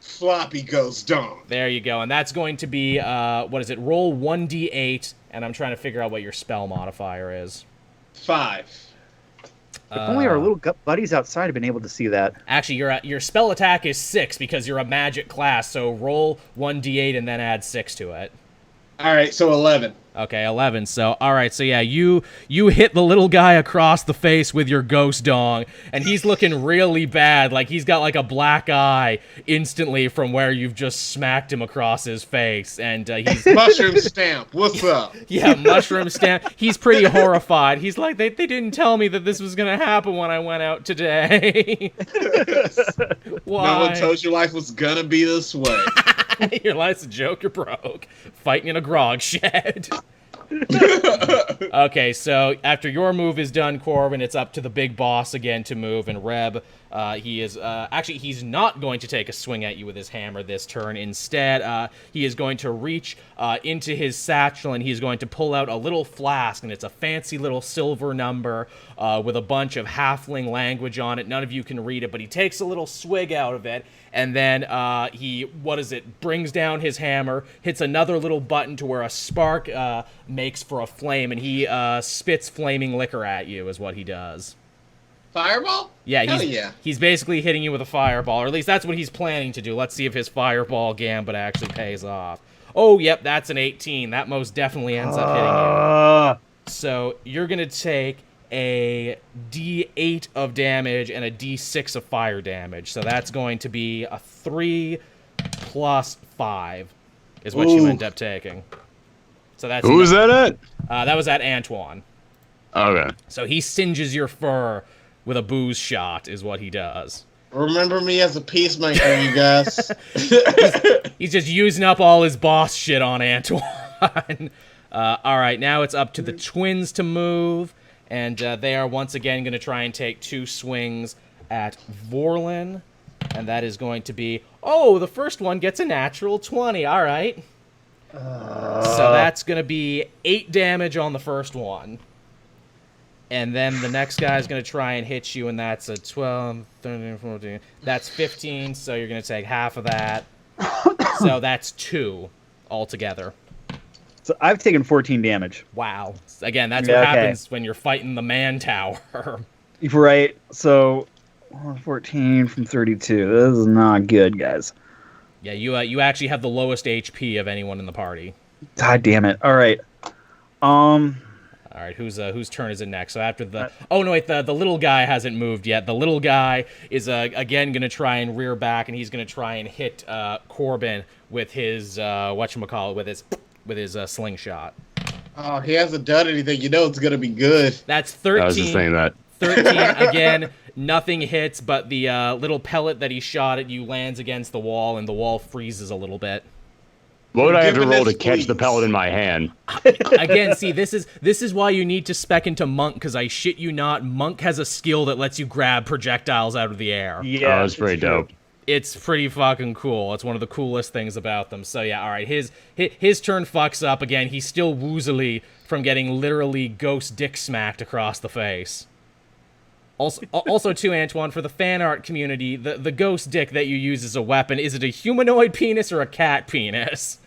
Floppy Ghost Dong. There you go, and that's going to be, what is it? Roll 1d8, and I'm trying to figure out what your spell modifier is. 5. If only our little buddies outside had been able to see that. Actually, your spell attack is 6 because you're a magic class, so roll 1d8 and then add 6 to it. All right, so 11. Okay, 11. So, all right. So, yeah, you hit the little guy across the face with your ghost dong, and he's looking really bad. Like, he's got, like, a black eye instantly from where you've just smacked him across his face. And he's... Mushroom Stamp, what's up? Yeah, Mushroom Stamp. He's pretty horrified. He's like, they didn't tell me that this was going to happen when I went out today. Why? No one told your life was going to be this way. Your life's a joke, you're broke. Fighting in a grog shed. Okay, so after your move is done, Corbin, it's up to the big boss again to move, and Reb, He is actually, he's not going to take a swing at you with his hammer this turn. Instead, he is going to reach into his satchel, and he's going to pull out a little flask, and it's a fancy little silver number with a bunch of halfling language on it. None of you can read it, but he takes a little swig out of it, and then he, brings down his hammer, hits another little button to where a spark makes for a flame, and he spits flaming liquor at you is what he does. Fireball? Yeah, he's basically hitting you with a fireball, or at least that's what he's planning to do. Let's see if his fireball gambit actually pays off. Oh, yep, that's an 18. That most definitely ends up hitting you. So you're going to take a D8 of damage and a D6 of fire damage. So that's going to be a 3 plus 5 is what you end up taking. So that's Who was that at? That was at Antoine. Okay. So he singes your fur with a booze shot is what he does. Remember me as a peacemaker, you guys. He's just using up all his boss shit on Antoine. All right, now it's up to the twins to move, and they are once again going to try and take 2 swings at Vorlin, and that is going to be... Oh, the first one gets a natural 20. All right. So that's going to be 8 damage on the first one. And then the next guy's going to try and hit you, and that's a 12, 13, 14. That's 15, so you're going to take half of that. So that's 2 altogether. So I've taken 14 damage. Wow. Again, that's what happens when you're fighting the man tower. Right. So 14 from 32. This is not good, guys. Yeah, you actually have the lowest HP of anyone in the party. God damn it. All right. All right, whose turn is it next? So after the... Oh, no, wait, the little guy hasn't moved yet. The little guy is, again, going to try and rear back, and he's going to try and hit Corbin with his, with his slingshot. Oh, he hasn't done anything. You know it's going to be good. That's 13. I was just saying that. 13, again, nothing hits, but the little pellet that he shot at you lands against the wall, and the wall freezes a little bit. What would I have to roll to catch the pellet in my hand? Again, see, this is why you need to spec into Monk, because I shit you not, Monk has a skill that lets you grab projectiles out of the air. Yeah, that's pretty dope. It's pretty fucking cool. It's one of the coolest things about them. So yeah, all right, his turn fucks up again. He's still woozily from getting literally ghost dick smacked across the face. Also, too, Antoine, for the fan art community, the ghost dick that you use as a weapon, is it a humanoid penis or a cat penis?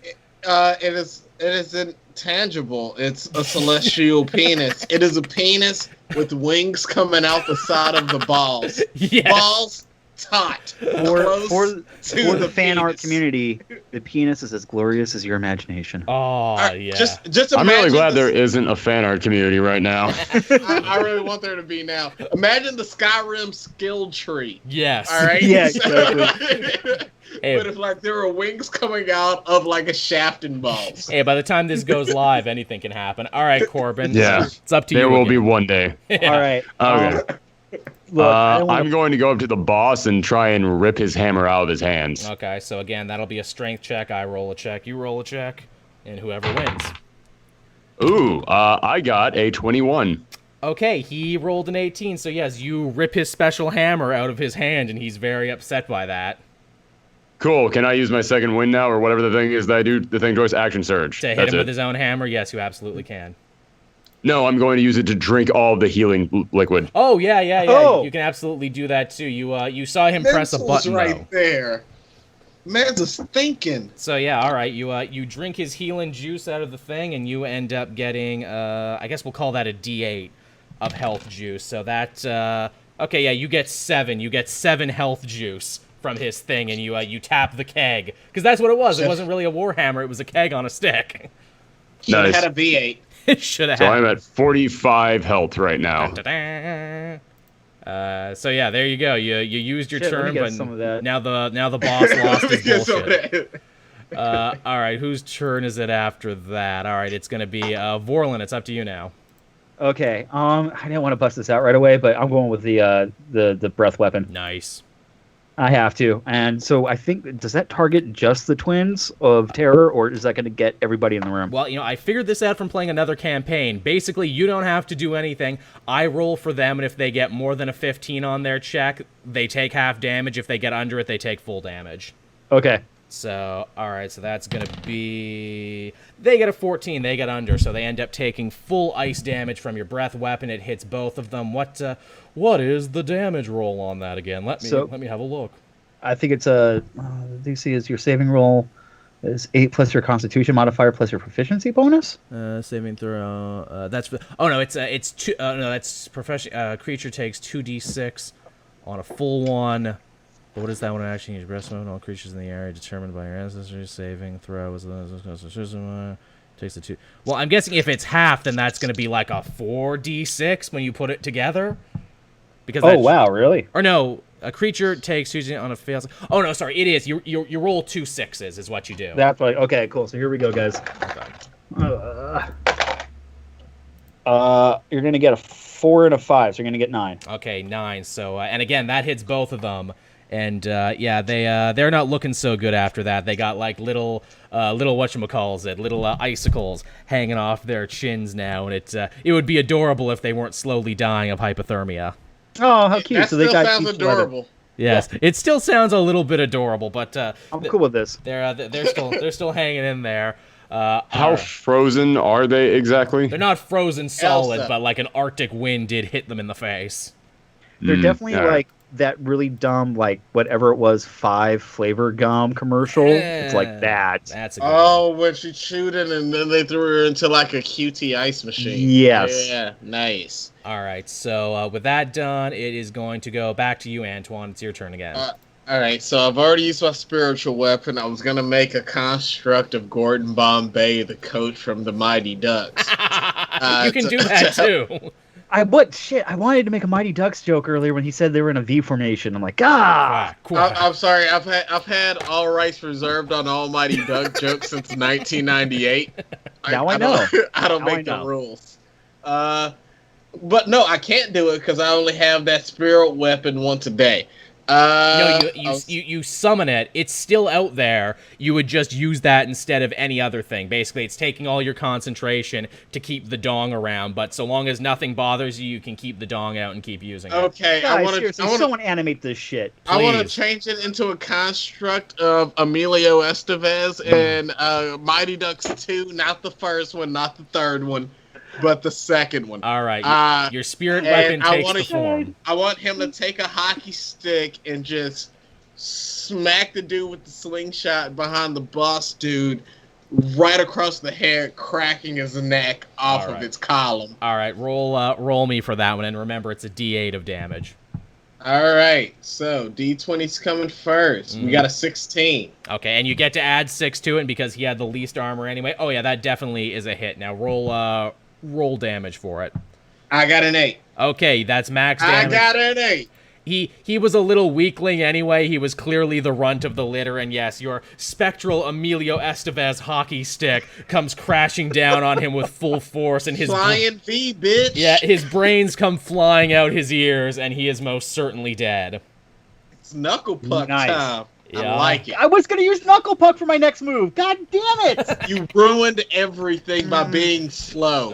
It is intangible. It's a celestial penis. It is a penis with wings coming out the side of the balls. Yes. Balls taut. For the fan art penis. community, the penis is as glorious as your imagination. Oh, Alright, yeah. Just I'm really imagine glad this- there isn't a fan art community right now. I really want there to be now. Imagine the Skyrim skill tree. Yes. All right. Yeah, exactly. Hey. But if like there were wings coming out of like a shaft and balls. Hey, by the time this goes live, anything can happen. All right, Corbin. Yeah. It's up to you. There will again. be one day. Yeah. All right. Okay. Look, I don't wanna- I'm going to go up to the boss and try and rip his hammer out of his hands. Okay, so again, that'll be a strength check. I roll a check. You roll a check. And whoever wins. Ooh, I got a 21. Okay, he rolled an 18, so yes, you rip his special hammer out of his hand, and he's very upset by that. Cool. Can I use my second wind now, or whatever the thing is that I do? The thing joins action surge. To hit That's him it. with his own hammer? Yes, you absolutely can. No, I'm going to use it to drink all of the healing liquid. Oh, yeah. Oh. You can absolutely do that, too. You saw him press a Mental's button, right though. there. Man's is thinking. So, yeah, all right. You drink his healing juice out of the thing, and you end up getting, I guess we'll call that a D8 of health juice. So that, okay, yeah, you get 7. You get 7 health juice from his thing, and you tap the keg. Because that's what it was. It wasn't really a warhammer. It was a keg on a stick. Should have Nice. had a V8. It should have So had. I'm at 45 health right now. So yeah, there you go. You used your Shit, let me turn, get but some of that. now the boss lost his Get some of bullshit. that. All right, whose turn is it after that? All right, it's gonna be Vorlin. It's up to you now. Okay. I didn't want to bust this out right away, but I'm going with the breath weapon. Nice. I have to. And so I think, does that target just the twins of terror, or is that going to get everybody in the room? Well, I figured this out from playing another campaign. Basically, you don't have to do anything. I roll for them, and if they get more than a 15 on their check, they take half damage. If they get under it, they take full damage. Okay. So, alright, so that's gonna be... They get a 14, they get under, so they end up taking full ice damage from your breath weapon. It hits both of them. What is the damage roll on that again? Let me have a look. I think it's a... DC is your saving roll is 8 plus your Constitution modifier plus your proficiency bonus? Saving throw... that's... Oh, no, it's 2... no, that's... creature takes 2d6 on a full one... But what is that one action? Use breath weapon. All creatures in the area determined by your ancestors. Saving throw was takes the 2. Well, I'm guessing if it's half, then that's going to be like a 4d6 when you put it together. Because wow, really? Or no, a creature takes 2 on a fail. Oh no, sorry, it is. You roll 2 6s is what you do. That's right. Okay, cool. So here we go, guys. You're going to get a 4 and a 5, so you're going to get 9. Okay, 9. So and again, that hits both of them. And yeah, they're not looking so good after that. They got like little whatchamacalls, little icicles hanging off their chins now, and it would be adorable if they weren't slowly dying of hypothermia. Oh, how cute! That so they still got sounds adorable. Yes, yeah. It still sounds a little bit adorable, but I'm cool with this. They're still hanging in there. How frozen are they exactly? They're not frozen solid, but like an Arctic wind did hit them in the face. They're definitely like that really dumb, like whatever it was, 5 flavor gum commercial. It's like that. That's a good one. When she chewed it and then they threw her into like a QT ice machine. Yes. Yeah, nice. All right, so with that done, it is going to go back to you, Antoine. It's your turn again. All right, so I've already used my spiritual weapon. I was going to make a construct of Gordon Bombay, the coach from the Mighty Ducks. You can do that too. I wanted to make a Mighty Ducks joke earlier when he said they were in a V formation. I'm like, I'm sorry. I've had all rights reserved on all Mighty Duck jokes since 1998. Now I know. I don't make the rules. But no, I can't do it because I only have that spirit weapon once a day. No, you summon it. It's still out there. You would just use that instead of any other thing. Basically, it's taking all your concentration to keep the dong around. But so long as nothing bothers you, you can keep the dong out and keep using it. Okay, guys, someone animate this shit. Please. I want to change it into a construct of Emilio Estevez and Mighty Ducks 2, not the first one, not the third one. But the second one. All right. Your spirit weapon takes the form. I want him to take a hockey stick and just smack the dude with the slingshot behind the boss dude right across the head, cracking his neck off of its column. All right. Roll me for that one. And remember, it's a D8 of damage. All right. So D20's coming first. We got a 16. Okay. And you get to add 6 to it because he had the least armor anyway. Oh, yeah. That definitely is a hit. Now roll damage for it. I got an 8. Okay, that's max damage. I got an 8. He was a little weakling anyway. He was clearly the runt of the litter, and yes, your spectral Emilio Estevez hockey stick comes crashing down on him with full force, and his flying V, bitch. Yeah, his brains come flying out his ears, and he is most certainly dead. It's knuckle puck time. Yeah. I like it. I was going to use Knuckle Puck for my next move. God damn it! You ruined everything by being slow.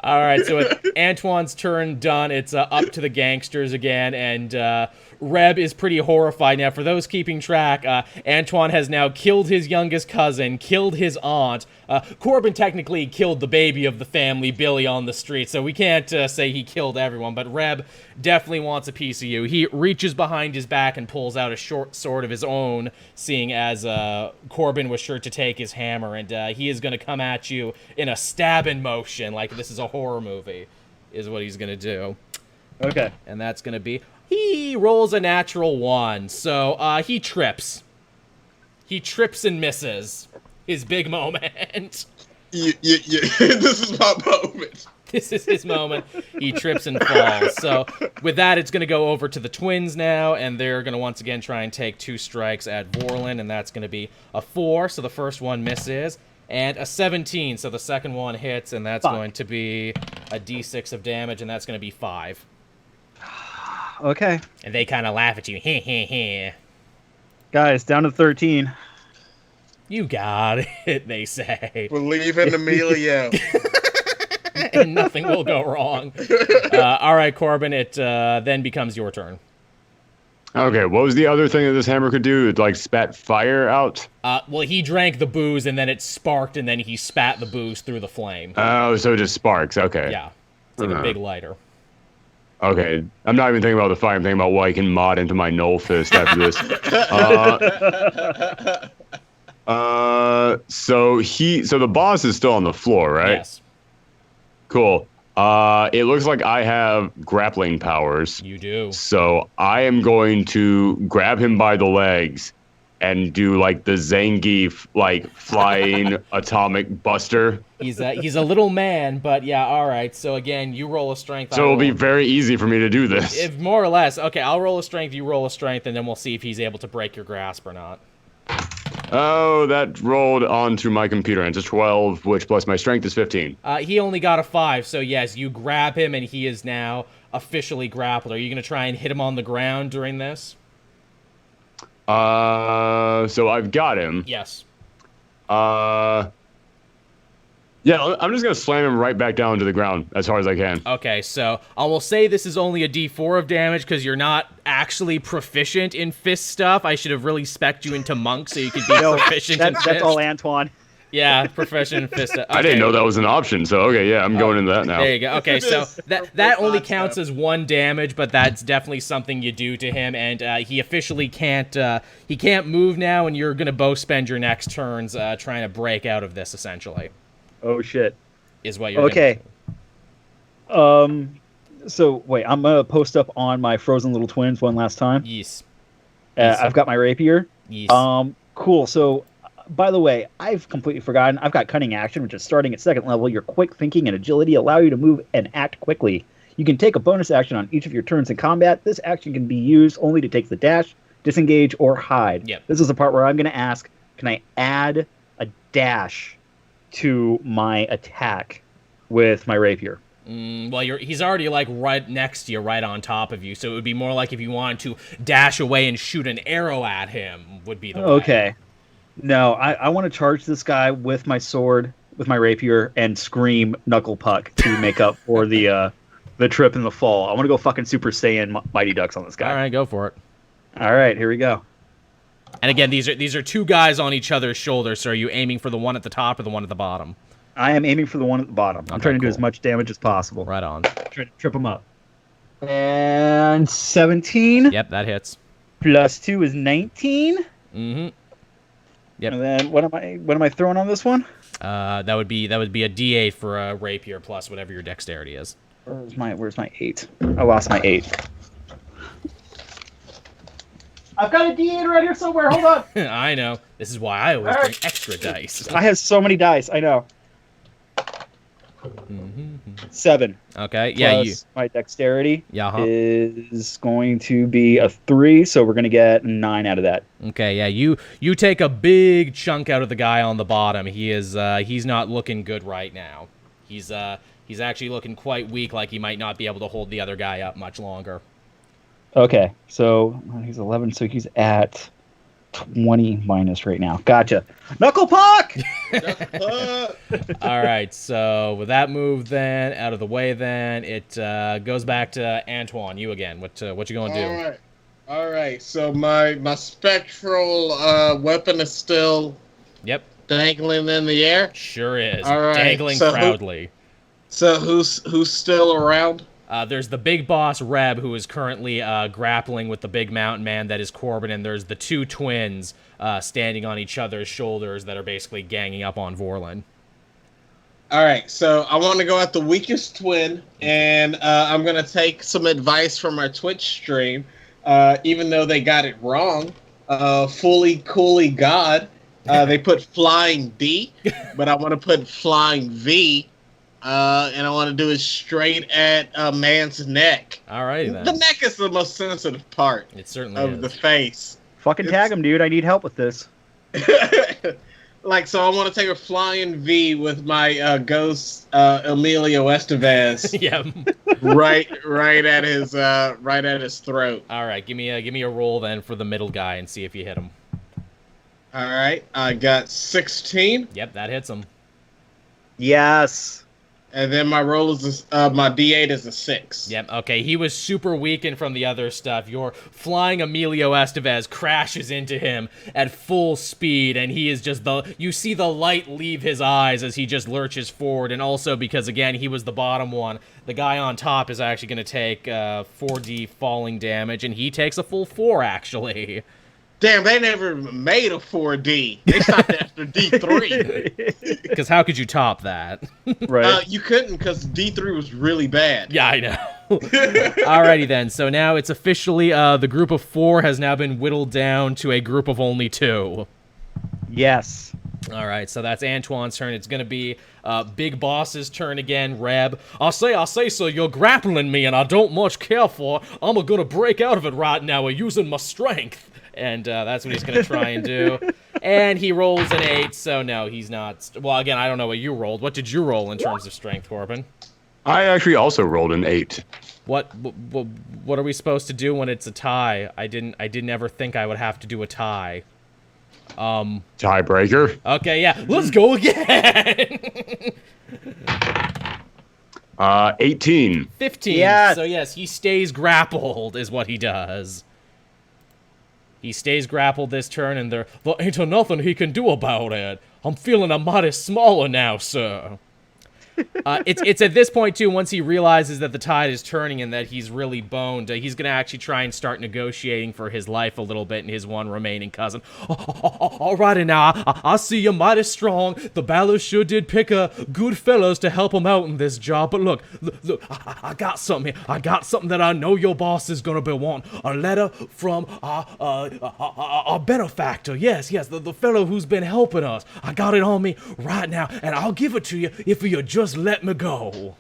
All right, so with Antoine's turn done, it's up to the gangsters again, and Reb is pretty horrified. Now, for those keeping track, Antoine has now killed his youngest cousin, killed his aunt. Corbin technically killed the baby of the family, Billy, on the street, so we can't say he killed everyone, but Reb definitely wants a piece of you. He reaches behind his back and pulls out a short sword of his own, seeing as Corbin was sure to take his hammer, and he is going to come at you in a stabbing motion, like this is a horror movie, is what he's going to do. Okay. And that's going to be... He rolls a natural 1, so he trips. He trips and misses. His big moment. Yeah. This is my moment. This is his moment. He trips and falls. So with that, it's going to go over to the twins now, and they're going to once again try and take 2 strikes at Vorlin, and that's going to be a 4, so the first one misses, and a 17, so the second one hits, and that's going to be a d6 of damage, and that's going to be 5. Okay. And they kind of laugh at you. Heh, heh, heh. Guys, down to 13. You got it, they say. Believe in Emilio. And nothing will go wrong. All right, Corbin, it then becomes your turn. Okay, what was the other thing that this hammer could do? It, like, spat fire out? Well, he drank the booze, and then it sparked, and then he spat the booze through the flame. Oh, so it just sparks. Okay. Yeah. It's like a big lighter. Okay. I'm not even thinking about the fire. I'm thinking about what I can mod into my Null Fist after this. So the boss is still on the floor, right? Yes. Cool. It looks like I have grappling powers. You do. So I am going to grab him by the legs and do like the Zangief like flying atomic buster. He's a little man, but yeah, all right. So again, you roll a strength. So it'll be very easy for me to do this. If more or less. Okay, I'll roll a strength, you roll a strength, and then we'll see if he's able to break your grasp or not. Oh, that rolled onto my computer, and it's a 12, which plus my strength is 15. He only got a 5, so yes, you grab him, and he is now officially grappled. Are you going to try and hit him on the ground during this? So I've got him. Yes. Yeah, I'm just going to slam him right back down to the ground as hard as I can. Okay, so I will say this is only a d4 of damage because you're not actually proficient in fist stuff. I should have really spec'd you into monk so you could be proficient in fist. That's all Antoine. Yeah, proficient in fist stuff. Okay. I didn't know that was an option, so okay, yeah, I'm going into that now. There you go. Okay, so that only counts as 1 damage, but that's definitely something you do to him, and he officially can't move now, and you're going to both spend your next turns trying to break out of this, essentially. Oh shit. Is what you're okay. So wait, I'm gonna post up on my frozen little twins one last time. Yes. I've got my rapier. Yes. Cool. So, by the way, I've completely forgotten. I've got Cunning Action, which is starting at 2nd level. Your quick thinking and agility allow you to move and act quickly. You can take a bonus action on each of your turns in combat. This action can be used only to take the dash, disengage, or hide. Yep. This is the part where I'm gonna ask, can I add a dash to my attack with my rapier? Well, he's already like right next to you, right on top of you, so it would be more like if you wanted to dash away and shoot an arrow at him would be the way. Okay. No, I want to charge this guy with my sword, with my rapier, and scream Knuckle Puck to make up for the trip in the fall. I want to go fucking Super Saiyan Mighty Ducks on this guy. All right, go for it. All right, here we go. And again, these are 2 guys on each other's shoulders, so are you aiming for the one at the top or the one at the bottom? I am aiming for the one at the bottom. I'm trying to do as much damage as possible. Right on. Trying to trip him up. And 17. Yep, that hits. Plus 2 is 19. Mm-hmm. Yep. And then what am I throwing on this one? That would be a D8 for a rapier plus whatever your dexterity is. Where's my 8? I lost my 8. I've got a D8 right here somewhere. Hold on. I know. This is why I always bring extra dice. I have so many dice. I know. 7. Okay. Yeah. Plus my dexterity Yeah. is going to be a 3, so we're gonna get 9 out of that. Okay. Yeah. You take a big chunk out of the guy on the bottom. He's not looking good right now. He's actually looking quite weak, like he might not be able to hold the other guy up much longer. Okay, so he's 11, so he's at 20 minus right now. Gotcha. Knuckle Puck! All right, so with that move then out of the way, then it goes back to Antoine. You again. What you gonna do? All right. So my spectral weapon is still dangling in the air. Sure is. All right. Dangling proudly. So who's still around? There's the big boss, Reb, who is currently grappling with the big mountain man that is Corbin, and there's the 2 twins standing on each other's shoulders that are basically ganging up on Vorlin. All right, so I want to go at the weakest twin, and I'm going to take some advice from our Twitch stream, even though they got it wrong. Fully Coolly God, they put Flying D, but I want to put Flying V. And I want to do it straight at a man's neck. All right, then. The neck is the most sensitive part. It certainly of is. the face. Fucking tag him, dude. I need help with this. So I want to take a flying V with my ghost Emilio Estevez. Yeah. right at his throat. All right, give me a roll then for the middle guy and see if you hit him. All right, I got 16. Yep, that hits him. Yes. And then my roll is my D8 is a 6. Yep, okay, he was super weakened from the other stuff. Your flying Emilio Estevez crashes into him at full speed, and he is just you see the light leave his eyes as he just lurches forward, and also because, again, he was the bottom one, the guy on top is actually going to take 4d falling damage, and he takes a full 4, actually. Damn, they never made a 4D. They stopped after D3. Because how could you top that? Right. You couldn't, because D3 was really bad. Yeah, I know. Alrighty then, so now it's officially, the group of 4 has now been whittled down to a group of only 2. Yes. Alright, so that's Antoine's turn. It's gonna be Big Boss's turn again, Reb. I say, so you're grappling me and I don't much care for. I'm gonna break out of it right now using my strength. And that's what he's going to try and do. And he rolls an 8, so no, he's not. Well, again, I don't know what you rolled. What did you roll in terms of strength, Corbin? I actually also rolled an 8. What are we supposed to do when it's a tie? I didn't ever think I would have to do a tie. Tiebreaker. Okay, yeah, let's go again. 18. 15. Yes. So yes, he stays grappled is what he does. He stays grappled this turn, and there ain't nothing he can do about it. I'm feeling a mighty smaller now, sir. It's at this point, too, once he realizes that the tide is turning and that he's really boned, he's going to actually try and start negotiating for his life a little bit and his one remaining cousin. Alrighty now, I see you're mighty strong. The Ballas sure did pick good fellas to help him out in this job. But look, I got something here. I got something that I know your boss is going to be wanting. A letter from our benefactor. Yes, the fellow who's been helping us. I got it on me right now, and I'll give it to you if you just let me go.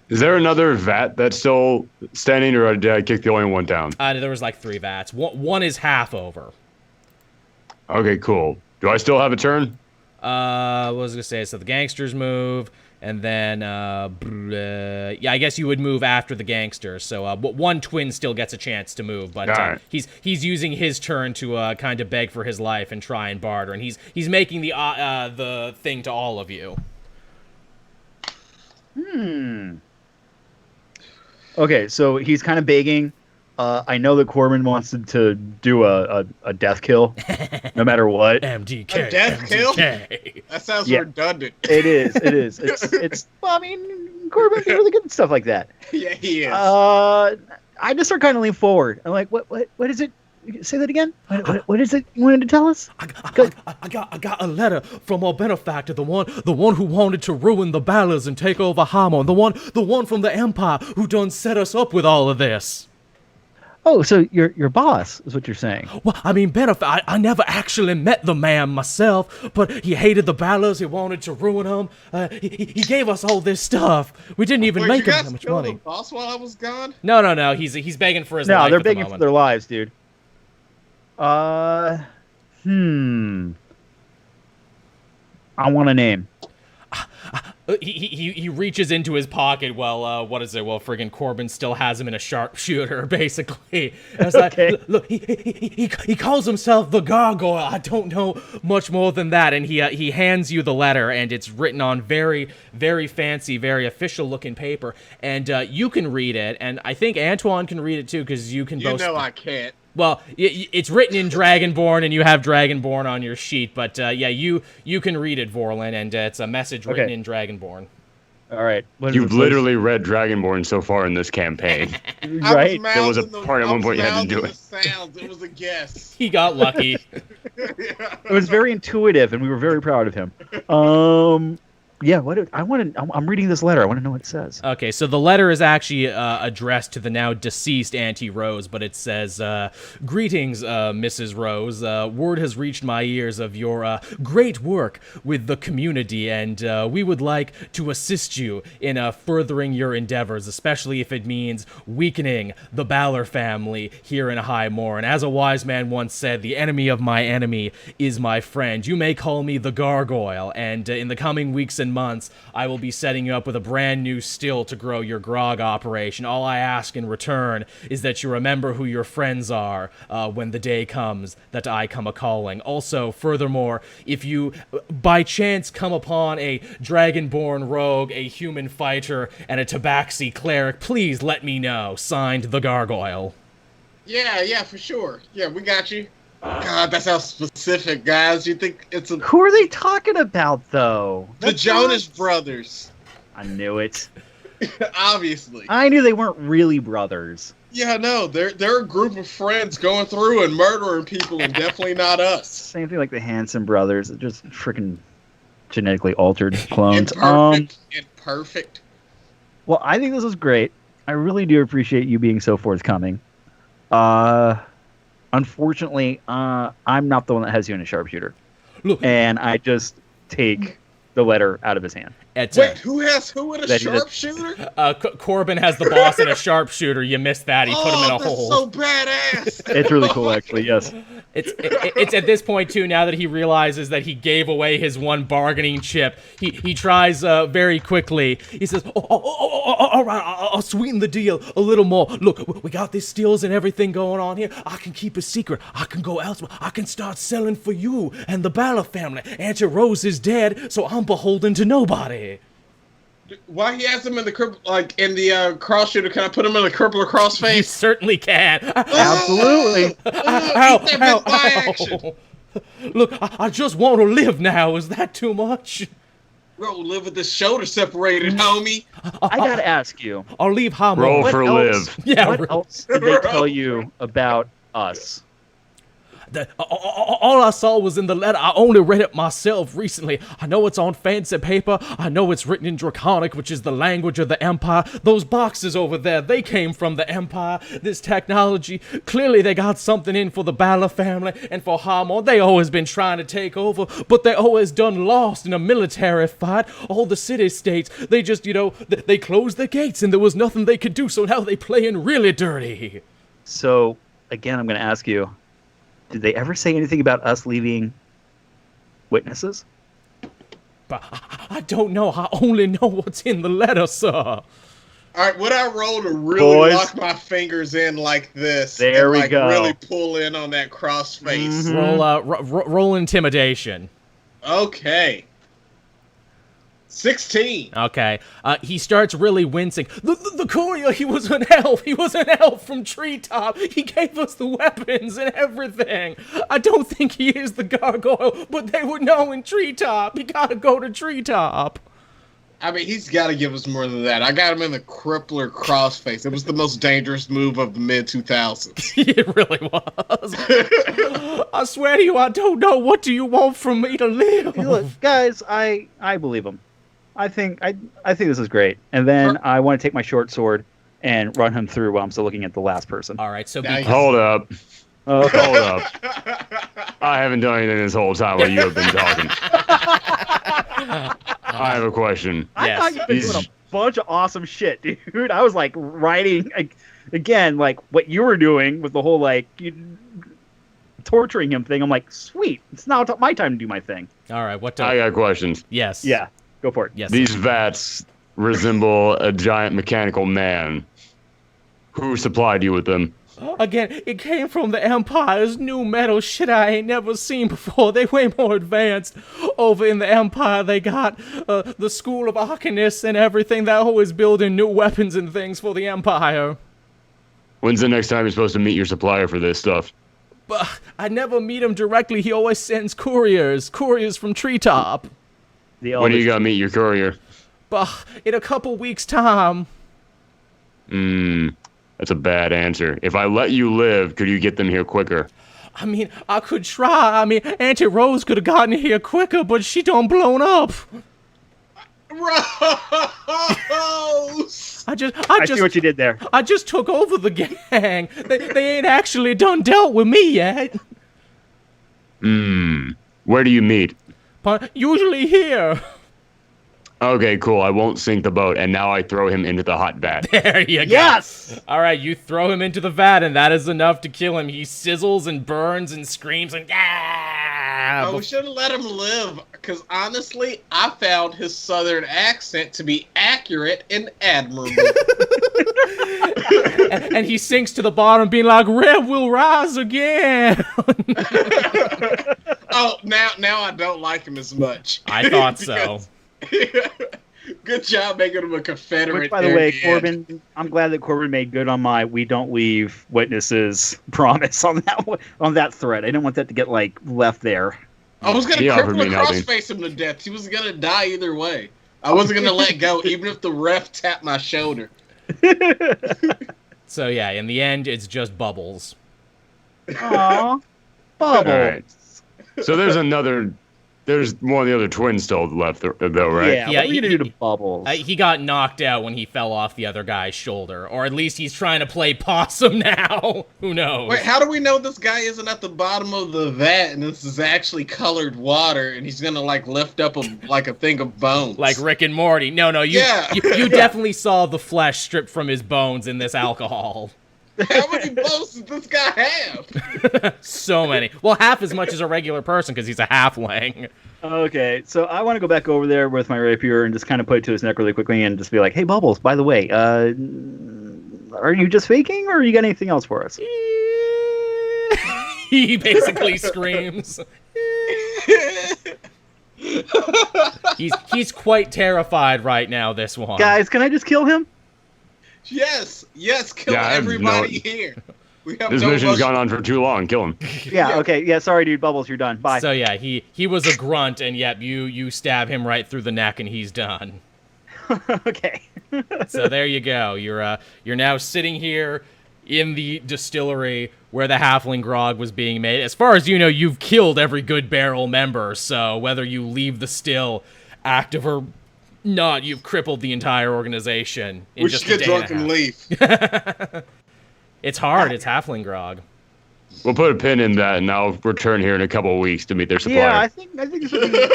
Is there another vat that's still standing, or did I kick the only one down? There was like 3 vats. One is half over. Okay, cool. Do I still have a turn? What was I gonna say? So the gangsters move, and then yeah, I guess you would move after the gangster. So one twin still gets a chance to move, but right. he's using his turn to kind of beg for his life and try and barter, and he's making the thing to all of you. Okay, so he's kind of begging. I know that Corbin wants to do a death kill, no matter what. MDK. A death MDK. kill? That sounds redundant. It is. It's. Well, I mean, Corbin's really good at stuff like that. Yeah, he is. I just start kind of leaning forward. I'm like, what is it? Say that again. What is it you wanted to tell us? I got a letter from our benefactor, the one who wanted to ruin the Ballas and take over Harmon, the one from the Empire who done set us up with all of this. Oh, so your boss is what you're saying? Well, I mean, I never actually met the man myself, but he hated the Ballas. He wanted to ruin them. He gave us all this stuff. We didn't even make him that much money. The boss while I was gone? No. He's begging for his life. No, they're at the begging for moment. their lives, dude. I want a name. He reaches into his pocket while friggin' Corbin still has him in a sharpshooter, basically. It's Okay. Like, look, he calls himself the Gargoyle. I don't know much more than that. And he hands you the letter, and it's written on very, very fancy, very official looking paper. And you can read it, and I think Antoine can read it too, because you can both. You know I can't. Well, it's written in Dragonborn, and you have Dragonborn on your sheet, but yeah, you can read it, Vorlin, and it's a message written in Dragonborn. All right. You've literally read Dragonborn so far in this campaign. Right? There was a part at one point you had to do it. Sounds. It was a guess. He got lucky. It was very intuitive, and we were very proud of him. Yeah, I'm reading this letter. I want to know what it says. Okay, so the letter is actually addressed to the now deceased Auntie Rose, but it says, "Greetings, Mrs. Rose. Word has reached my ears of your great work with the community, and we would like to assist you in furthering your endeavors, especially if it means weakening the Balor family here in High Moor. And as a wise man once said, the enemy of my enemy is my friend. You may call me the Gargoyle, and in the coming weeks and months, I will be setting you up with a brand new still to grow your grog operation. All I ask in return is that you remember who your friends are when the day comes that I come a-calling. Also, furthermore, if you by chance come upon a dragonborn rogue, a human fighter, and a tabaxi cleric, please let me know. Signed, the Gargoyle." Yeah, for sure. Yeah, we got you. God, that sounds specific, guys. You think it's Who are they talking about, though? the Jonas Brothers? I knew it. Obviously. I knew they weren't really brothers. Yeah, no, they're a group of friends going through and murdering people, and definitely not us. Same thing like the Hanson brothers, just freaking genetically altered clones. Imperfect. Well, I think this is great. I really do appreciate you being so forthcoming. Unfortunately, I'm not the one that has you in a sharpshooter. Look, And I just take the letter out of his hand. Wait, who in a that he does- sharpshooter? Corbin has the boss in a sharpshooter. You missed that. He put him in a that's hole. so badass. It's really cool, actually, yes. It's at this point, too, now that he realizes that he gave away his one bargaining chip, he tries very quickly. He says, all right, I'll sweeten the deal a little more. Look, we got these steals and everything going on here. I can keep a secret. I can go elsewhere. I can start selling for you and the Balor family. Auntie Rose is dead, so I'm beholden to nobody. Why he has him in the cross shooter? Can I put him in the crippler You crossface? certainly can. Absolutely. Ow. Look, I just want to live now. Is that too much? Bro, live with this shoulder separated, homie. I gotta ask you, I'll leave Hamo. Roll what for else- live. Yeah, what else did they tell you about us? All I saw was in the letter. I only read it myself recently. I know it's on fancy paper. I know it's written in Draconic, which is the language of the Empire. Those boxes over there, they came from the Empire. This technology, clearly they got something in for the Balor family and for Hamon. They always been trying to take over, but they always done lost in a military fight. All the city-states, they just, they closed the gates and there was nothing they could do, so now they playing really dirty. So, again, I'm gonna ask you, did they ever say anything about us leaving witnesses? But I don't know. I only know what's in the letter, sir. All right, what I roll to really Boys. lock my fingers in like this? There and, we go. Really pull in on that cross face. Roll intimidation. Okay. 16. Okay. He starts really wincing. The courier, he was an elf. He was an elf from Treetop. He gave us the weapons and everything. I don't think he is the gargoyle, but they would know in Treetop. You gotta go to Treetop. I mean, he's got to give us more than that. I got him in the crippler crossface. It was the most dangerous move of the mid-2000s. It really was. I swear to you, I don't know. What do you want from me to live? Look, guys, I believe him. I think this is great. And then I want to take my short sword and run him through while I'm still looking at the last person. All right, so Now you- Hold up. Oh, Hold up. I haven't done anything this whole time while you have been talking. I have a question. I Yes. thought you've been doing a bunch of awesome shit, dude. I was like writing again, like what you were doing with the whole torturing him thing. I'm like, sweet. It's now my time to do my thing. All right, what do I got questions. Yes. Yeah, go for it. Yes. These vats resemble a giant mechanical man. Who supplied you with them? Again, it came from the Empire's new metal shit I ain't never seen before. They way more advanced. Over in the Empire, they got the School of Arcanists and everything. They're always building new weapons and things for the Empire. When's the next time you're supposed to meet your supplier for this stuff? But I never meet him directly. He always sends couriers from Treetop. When do you gotta meet your courier? But in a couple weeks' time. That's a bad answer. If I let you live, could you get them here quicker? I mean, I could try. I mean, Auntie Rose could have gotten here quicker, but she done blown up. I see what you did there. I just took over the gang. They ain't actually dealt with me yet. Where do you meet? Usually here. Okay, cool. I won't sink the boat, and now I throw him into the hot vat. There you go. Yes! All right, you throw him into the vat, and that is enough to kill him. He sizzles and burns and screams and We should have let him live, because honestly, I found his southern accent to be accurate and admirable. and he sinks to the bottom, being like, "Red will rise again." Oh, now I don't like him as much. I thought so. Good job making him a Confederate. Which, by the way, Corbin, I'm glad that Corbin made good on my "we don't leave witnesses" promise on that thread. I didn't want that to get left there. I was gonna cripple and crossface him to death. He was gonna die either way. I wasn't gonna let go, even if the ref tapped my shoulder. So yeah, in the end, it's just Bubbles. Aww, Bubbles. All right. So there's one of the other twins still left, though, right? Yeah, what are you gonna do to Bubbles? He got knocked out when he fell off the other guy's shoulder. Or at least he's trying to play possum now. Who knows? Wait, how do we know this guy isn't at the bottom of the vat and this is actually colored water and he's gonna lift up a thing of bones? Like Rick and Morty. No, you definitely saw the flesh stripped from his bones in this alcohol. How many bones does this guy have? So many. Well, half as much as a regular person because he's a halfling. Okay, so I want to go back over there with my rapier and just kind of put it to his neck really quickly and just be like, "Hey, Bubbles, by the way, are you just faking or you got anything else for us?" He basically screams. He's quite terrified right now, this one. Guys, can I just kill him? Yes, kill everybody here. This mission's gone on for too long. Kill him. Yeah, okay. Yeah, sorry, dude. Bubbles, you're done. Bye. So yeah, he was a grunt, and yet you stab him right through the neck, and he's done. Okay. So there you go. You're now sitting here in the distillery where the halfling grog was being made. As far as you know, you've killed every Goodbarrel member. So whether you leave the still active or not, you've crippled the entire organization in just a day drunk and leave. It's hard. It's halfling grog. We'll put a pin in that, and I'll return here in a couple of weeks to meet their supplier. Yeah, I think this would be...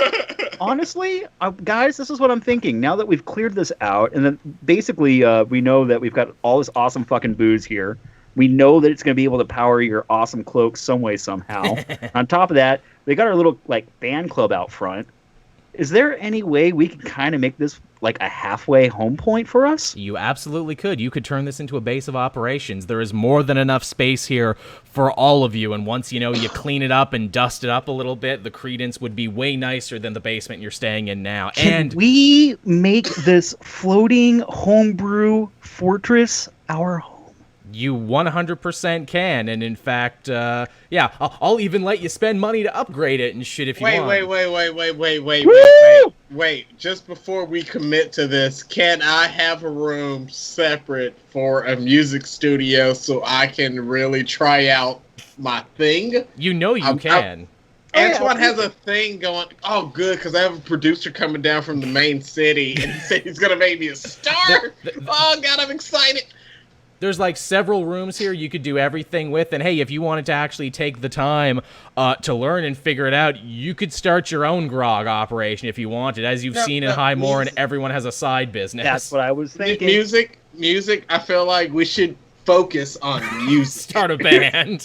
Honestly, guys, this is what I'm thinking. Now that we've cleared this out, and then basically we know that we've got all this awesome fucking booze here. We know that it's going to be able to power your awesome cloak some way, somehow. On top of that, we got our little fan club out front. Is there any way we can kind of make this a halfway home point for us? You absolutely could. You could turn this into a base of operations. There is more than enough space here for all of you, and once you clean it up and dust it up a little bit, the credence would be way nicer than the basement you're staying in now. Can we make this floating homebrew fortress our home? You 100% can, and in fact, I'll even let you spend money to upgrade it and shit if you want. Wait. Just before we commit to this, can I have a room separate for a music studio so I can really try out my thing? You can. Antoine has a thing going. Oh, good, because I have a producer coming down from the main city, and he said he's going to make me a star. Oh, God, I'm excited. There's several rooms here you could do everything with, and hey, if you wanted to actually take the time to learn and figure it out, you could start your own grog operation if you wanted, as you've seen in Highmore, and everyone has a side business. That's what I was thinking. Music, I feel like we should focus on music. Start a band.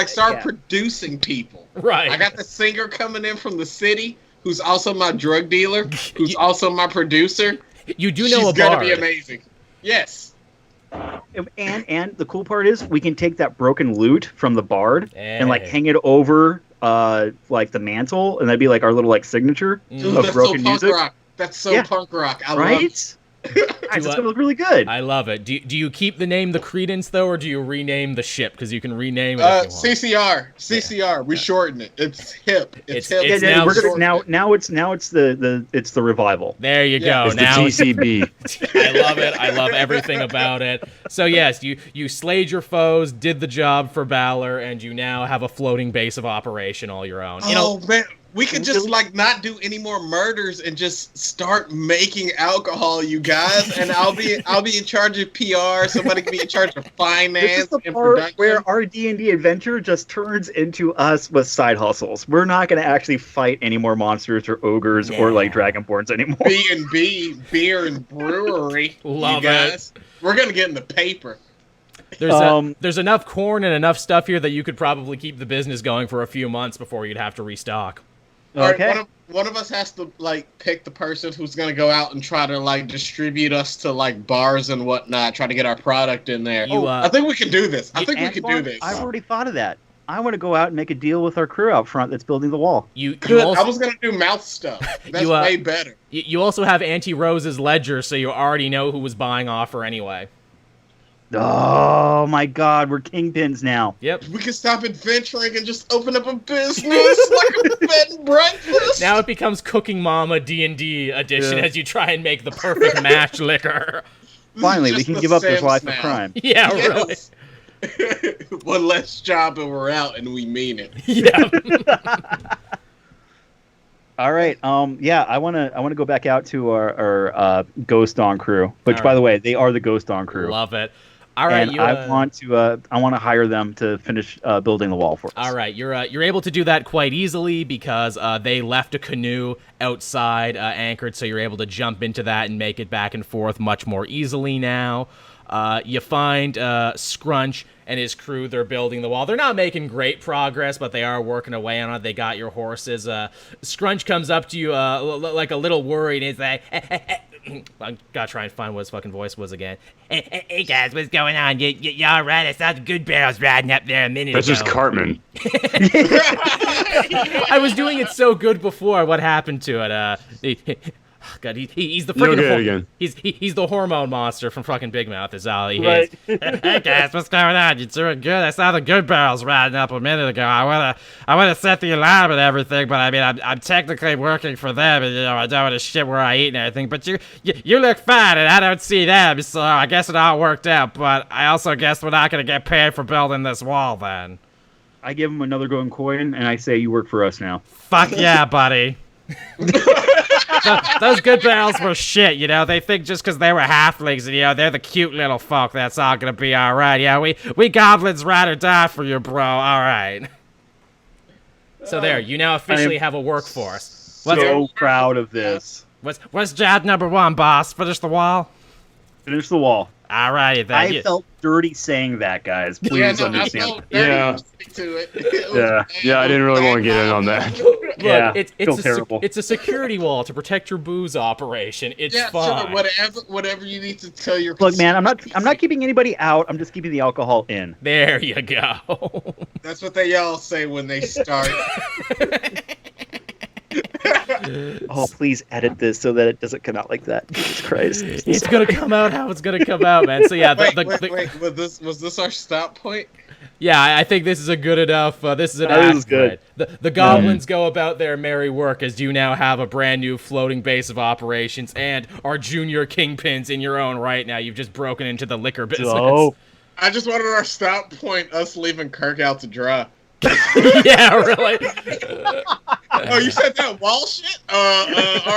Start producing people. Right. I got the singer coming in from the city, who's also my drug dealer, who's also my producer. You do know a bard. She's gonna be amazing. Yes. And the cool part is we can take that broken lute from the bard and hang it over the mantle, and that'd be our little signature of broken music. Rock. That's so punk rock. I love it. It's gonna look really good. I love it. Do you keep the name The Credence though, or do you rename the ship? Because you can rename it. If you want. CCR. We shorten it. It's hip. It's hip. Now it's the revival. There you go. It's now the TCB. I love it. I love everything about it. So yes, you slayed your foes, did the job for Balor, and you now have a floating base of operation all your own. Man. We could just like not do any more murders and just start making alcohol, you guys. And I'll be in charge of PR. Somebody can be in charge of finance. This is the and part production. where our D&D adventure just turns into us with side hustles. We're not going to actually fight any more monsters or ogres or like dragonborns anymore. B&B, beer and brewery. Love you guys. We're gonna get in the paper. There's enough corn and enough stuff here that you could probably keep the business going for a few months before you'd have to restock. Okay. All right, one of us has to like pick the person who's gonna go out and try to like distribute us to like bars and whatnot, try to get our product in there. I think we can do this. I think we can do this. I've already thought of that. I want to go out and make a deal with our crew out front that's building the wall. I was gonna do mouth stuff. That's way better. You also have Auntie Rose's ledger, so you already know who was buying off her anyway. Oh my God, we're kingpins now. Yep. We can stop adventuring and just open up a business like a bed and breakfast. Now it becomes Cooking Mama D&D edition as you try and make the perfect mash liquor. Finally, we can give up this life of crime. Yeah, really. One less job and we're out, and we mean it. Yeah. All right. Yeah, I wanna go back out to our Ghost Dawn crew. Which, by the way, they are the Ghost Dawn crew. Love it. All right, and I want to hire them to finish building the wall for us. All right, you're able to do that quite easily because they left a canoe outside anchored, so you're able to jump into that and make it back and forth much more easily now. You find Skrunch and his crew. They're building the wall. They're not making great progress, but they are working away on it. They got your horses. Skrunch comes up to you like a little worried. And he's like, I gotta try and find what his fucking voice was again. Hey guys, what's going on? You all right? I saw the Goodbarrels riding up there a minute ago. That's just Cartman. I was doing it so good before. What happened to it? God, he's the freaking he's the hormone monster from fucking Big Mouth is all he is. Hey guys, what's going on? You doing good? I saw the Goodbarrels riding up a minute ago. I wanna set the alarm and everything, but I mean I'm technically working for them, and I don't want to shit where I eat and everything. But you look fine, and I don't see them, so I guess it all worked out. But I also guess we're not gonna get paid for building this wall then. I give him another golden coin, and I say you work for us now. Fuck yeah, buddy. Those Goodbarrels were shit, you know. They think just because they were halflings and, you know, they're the cute little folk, that's all gonna be all right. Yeah, we goblins ride or die for you, bro. All right. So there, you now officially have a workforce. So proud of this. What's job number one, boss? Finish the wall? Finish the wall. All right, then. I felt dirty saying that, guys. Please understand. Yeah, I didn't really want to get in on that. Look, it's a security wall to protect your booze operation. It's fine. Sure, whatever you need to tell your. Look, man, I'm not keeping anybody out. I'm just keeping the alcohol in. There you go. That's what they all say when they start. Oh, please edit this so that it doesn't come out like that. Jesus Christ. It's gonna come out how it's gonna come out, man. So yeah, wait. Was this our stop point? Yeah, I think this is a good enough. This is an act. Is good. The goblins go about their merry work as you now have a brand new floating base of operations and are junior kingpins in your own right. Now you've just broken into the liquor business. Oh. I just wanted our stop point, us leaving Kirk out to dry. Yeah, really. Oh, you said that wall shit? All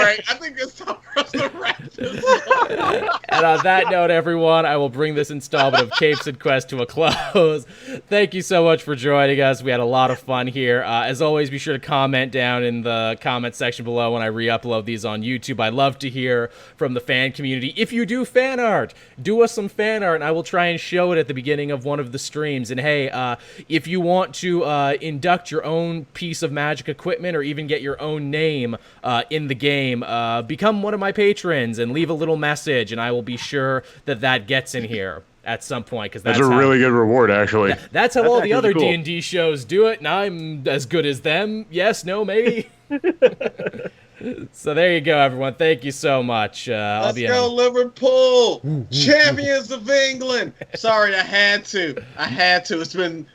right. I think it's time for us to wrap this up. And on that note, everyone, I will bring this installment of Capes and Quest to a close. Thank you so much for joining us. We had a lot of fun here. As always, be sure to comment down in the comment section below when I re-upload these on YouTube. I love to hear from the fan community. If you do fan art, do us some fan art, and I will try and show it at the beginning of one of the streams. And hey, if you want to induct your own piece of magic equipment or even get your own name in the game, become one of my patrons and leave a little message, and I will be sure that gets in here at some point, because that's a really good reward, actually. That's how all the other D&D shows do it, and I'm as good as them. Yes, no, maybe. So there you go, everyone. Thank you so much. Let's go, Liverpool! Champions of England! Sorry, I had to. It's been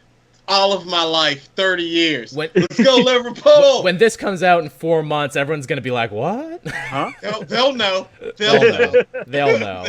all of my life, 30 years. Let's go, Liverpool! When this comes out in 4 months, everyone's going to be like, what? Huh? They'll know. They'll know. They'll know.